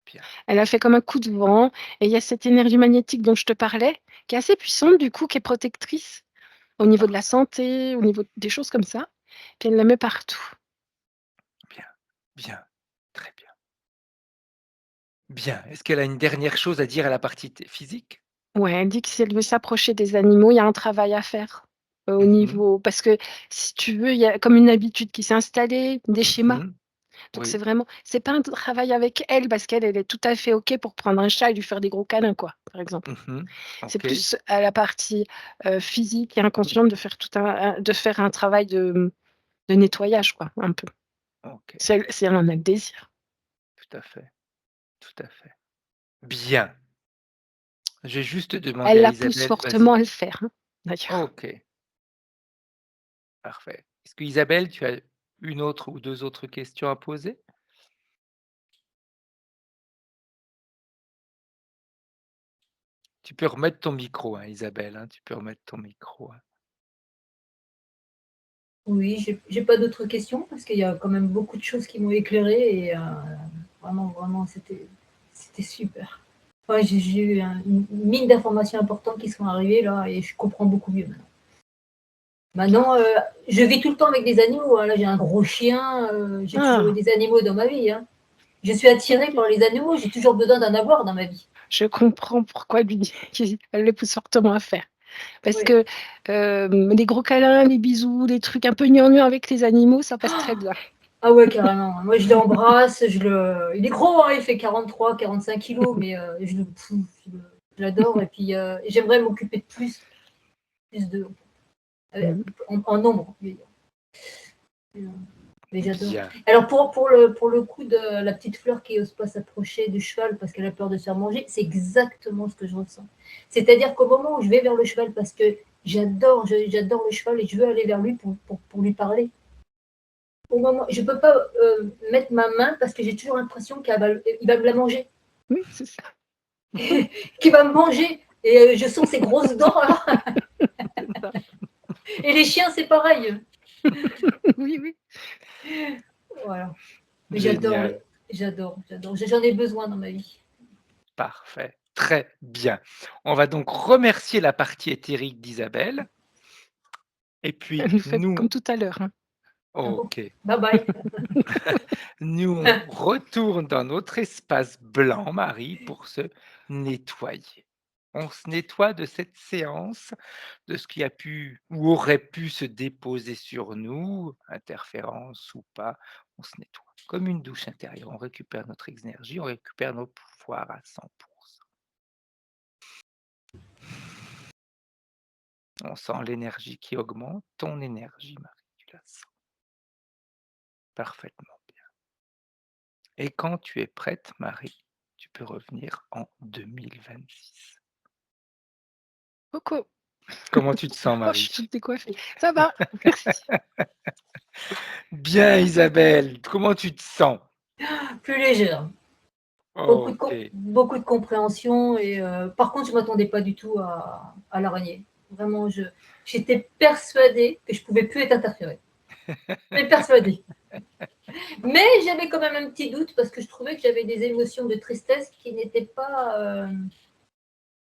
Bien. Elle a fait comme un coup de vent et il y a cette énergie magnétique dont je te parlais, qui est assez puissante du coup, qui est protectrice au niveau de la Parfait. santé, au niveau des choses comme ça, puis elle la met partout. Bien. Bien. Très bien. Bien. Est-ce qu'elle a une dernière chose à dire à la partie physique? Ouais, elle dit que si elle veut s'approcher des animaux, il y a un travail à faire, au Mmh. niveau parce que si tu veux, il y a comme une habitude qui s'est installée, des schémas. Mmh. Donc c'est Oui. vraiment c'est pas un travail avec elle parce qu'elle, elle est tout à fait OK pour prendre un chat et lui faire des gros câlins quoi, par exemple. Mmh. C'est OK. plus à la partie, physique et inconsciente de faire tout de faire un travail de nettoyage quoi, un peu. OK. Si elle en a le désir. Tout à fait. Tout à fait. Bien. Je vais juste demander Elle à la pousse Isabelle vas-y. fortement à le faire, hein, d'ailleurs. OK, parfait. Est-ce que Isabelle, tu as une autre ou 2 autres questions à poser? Tu peux remettre ton micro, hein, Isabelle, hein, tu peux remettre ton micro, hein. Oui, j'ai pas d'autres questions parce qu'il y a quand même beaucoup de choses qui m'ont éclairée et vraiment, vraiment, c'était super. Ouais, j'ai eu une mine d'informations importantes qui sont arrivées là et je comprends beaucoup mieux maintenant. Bien. Maintenant, je vis tout le temps avec des animaux, hein. Là, j'ai un gros chien, j'ai toujours eu Ah! des animaux dans ma vie, hein. Je suis attirée par les animaux, j'ai toujours besoin d'en avoir dans ma vie. Je comprends pourquoi lui elle le pousse fortement à faire. Parce Oui. que, les gros câlins, les bisous, les trucs un peu gnangnang avec les animaux, ça passe très bien. Ah ouais, carrément. Moi, je l'embrasse, il est gros, hein, il fait 43-45 kilos, mais je l'adore et puis, j'aimerais m'occuper de plus de Mmh. en nombre, je veux dire. Mais j'adore. Bien. Alors pour le coup de la petite fleur qui n'ose pas s'approcher du cheval parce qu'elle a peur de se faire manger, c'est exactement ce que je ressens. C'est-à-dire qu'au moment où je vais vers le cheval parce que j'adore le cheval et je veux aller vers lui pour lui parler, au moment, je ne peux pas mettre ma main parce que j'ai toujours l'impression qu'il va me la manger, Oui, c'est ça. qu'il va me manger. Et je sens ses grosses dents là. C'est ça. Et les chiens, c'est pareil. Oui, oui. Voilà. Mais j'adore, Génial. j'adore. J'en ai besoin dans ma vie. Parfait. Très bien. On va donc remercier la partie éthérique d'Isabelle. Et puis, Faites comme tout à l'heure, hein. Ah bon? OK. Bye bye. Nous, on retourne dans notre espace blanc, Marie, pour se nettoyer. On se nettoie de cette séance, de ce qui a pu ou aurait pu se déposer sur nous, interférence ou pas. On se nettoie comme une douche intérieure. On récupère notre énergie, on récupère nos pouvoirs à 100%. On sent l'énergie qui augmente. Ton énergie, Marie, tu la sens parfaitement bien. Et quand tu es prête, Marie, tu peux revenir en 2026. Coucou. Comment tu te sens, Oh, je suis Marie? toute décoiffée. Ça va, merci. Bien, Isabelle, comment tu te sens? Plus légère. OK, Beaucoup de compréhension et par contre, je m'attendais pas du tout à l'araignée. Vraiment, j'étais persuadée que je pouvais plus être interférée. Mais persuadée. Mais j'avais quand même un petit doute parce que je trouvais que j'avais des émotions de tristesse qui n'étaient pas,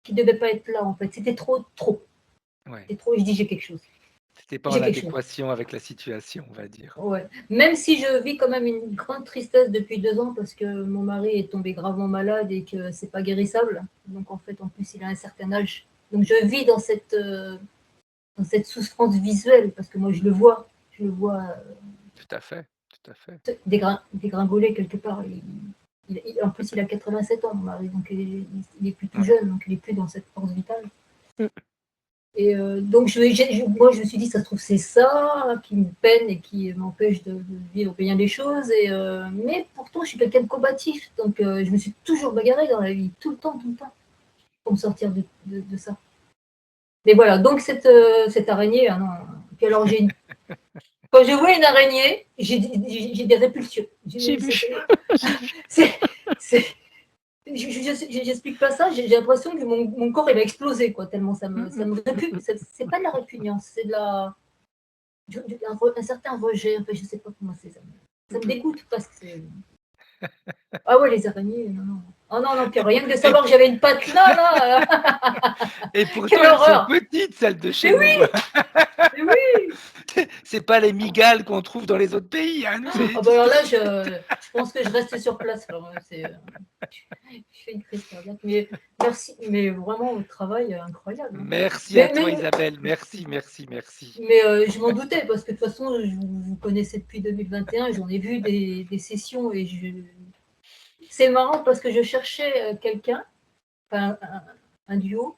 qui devaient pas être là en fait. C'était trop. ouais. C'était trop. Je dis j'ai quelque chose. C'était pas en J'ai quelque chose. adéquation avec la situation, on va dire. Ouais. Même si je vis quand même une grande tristesse depuis 2 ans parce que mon mari est tombé gravement malade et que c'est pas guérissable. Donc en fait, en plus, il a un certain âge. Donc je vis dans cette souffrance visuelle parce que moi je le vois Tout à fait, tout à fait. dégringoler quelque part. En plus, il a 87 ans, mon mari, donc il est plus tout Ouais. jeune, donc il est plus dans cette force vitale. Mm. Et donc, moi, je me suis dit, ça se trouve, c'est ça qui me peine et qui m'empêche de vivre bien des choses. Mais pourtant, je suis quelqu'un de combatif. Donc, je me suis toujours bagarrée dans la vie, tout le temps, pour me sortir de ça. Mais voilà, donc cette araignée, ah non. Puis alors, quand je vois une araignée, j'ai des répulsions. J'ai vu. J'ai vu. C'est- J'explique pas ça, j'ai l'impression que mon corps il va exploser, quoi, tellement ça me répugne. C'est pas de la répugnance, c'est de un certain rejet, enfin, je sais pas comment c'est. Ça me dégoûte parce que c'est. Ah ouais, les araignées, non, non. Oh non, non, puis rien que de Et, savoir que j'avais une patte là, et pourtant, quelle elles sont horreur! petites, celles de chez Mais oui, nous. mais oui! C'est pas les migales qu'on trouve dans les autres pays. Hein. Nous, Ah bah alors là, je pense que je reste sur place. Alors, je fais une crise cardiaque. Mais merci, mais vraiment, votre travail est incroyable. Hein. Merci à Mais, toi, mais, Isabelle. Merci, merci, merci. mais je m'en doutais, parce que de toute façon, vous connaissez depuis 2021, j'en ai vu des sessions et c'est marrant parce que je cherchais quelqu'un, enfin, un duo,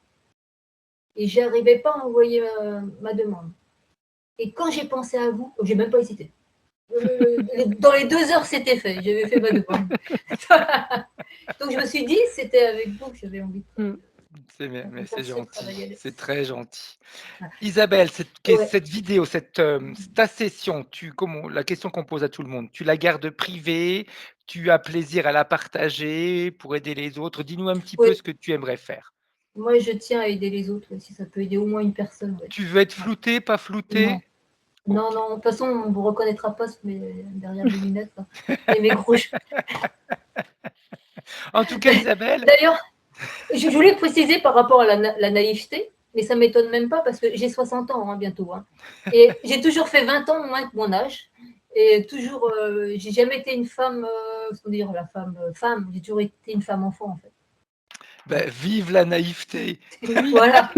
et j'arrivais pas à envoyer ma demande. Et quand j'ai pensé à vous, j'ai même pas hésité. Dans les 2 heures, c'était fait. J'avais fait ma demande. Donc je me suis dit, c'était avec vous que j'avais envie de Mm. C'est bien, mais on c'est pensait gentil. travailler. C'est très gentil. Voilà. Isabelle, Ouais. cette vidéo, ta session, la question qu'on pose à tout le monde, tu la gardes privée, tu as plaisir à la partager pour aider les autres. Dis-nous un petit peu Oui, ce que tu aimerais faire. moi je tiens à aider les autres, si ça peut aider au moins une personne. Ouais. Tu veux être Voilà. flouté, pas Non, flouté? non, Ok. non, de toute façon, on ne vous reconnaîtra pas derrière mes lunettes là, et mes gros cheveux. En tout cas, Isabelle, D'ailleurs, je voulais préciser par rapport à la naïveté, mais ça ne m'étonne même pas parce que j'ai 60 ans hein, bientôt. Hein, et j'ai toujours fait 20 ans moins que mon âge. Et toujours, j'ai jamais été une femme, ce qu'on dit la femme, femme, j'ai toujours été une femme enfant en fait. ben, vive la naïveté. Oui. Voilà.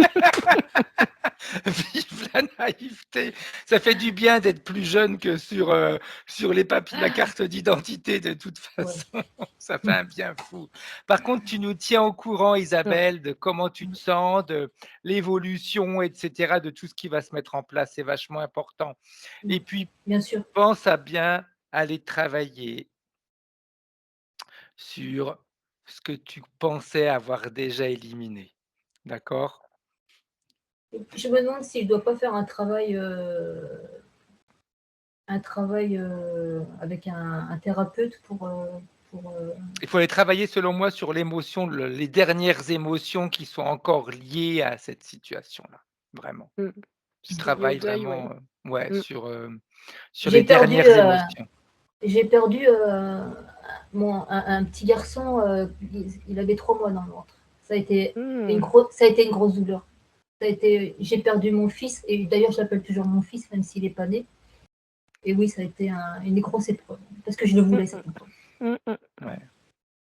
Vive la naïveté. Ça fait du bien d'être plus jeune que sur la carte d'identité de toute Ouais. façon. Ça fait un bien fou. Par contre, tu nous tiens au courant, Mm. Isabelle, de comment tu te sens, de l'évolution, etc., de tout ce qui va se mettre en place. C'est vachement important. Et puis, Bien sûr. pense à bien aller travailler sur ce que tu pensais avoir déjà éliminé. D'accord? Je me demande si je dois pas faire un travail avec un thérapeute pour, Il faut aller travailler selon moi sur l'émotion, les dernières émotions qui sont encore liées à cette situation-là, vraiment. Mmh. Tu Ce qui est lié au travailles deuil, ouais. vraiment, ouais, Mmh. sur les j'ai perdu, dernières émotions. j'ai perdu un petit garçon, il avait 3 mois dans le ventre. Ça a été Mmh. ça a été une grosse douleur. J'ai perdu mon fils, et d'ailleurs je l'appelle toujours mon fils, même s'il n'est pas né. Et oui, ça a été une grosse épreuve, parce que je le Mmh voulais mh. cette épreuve. Mmh mh. Ouais.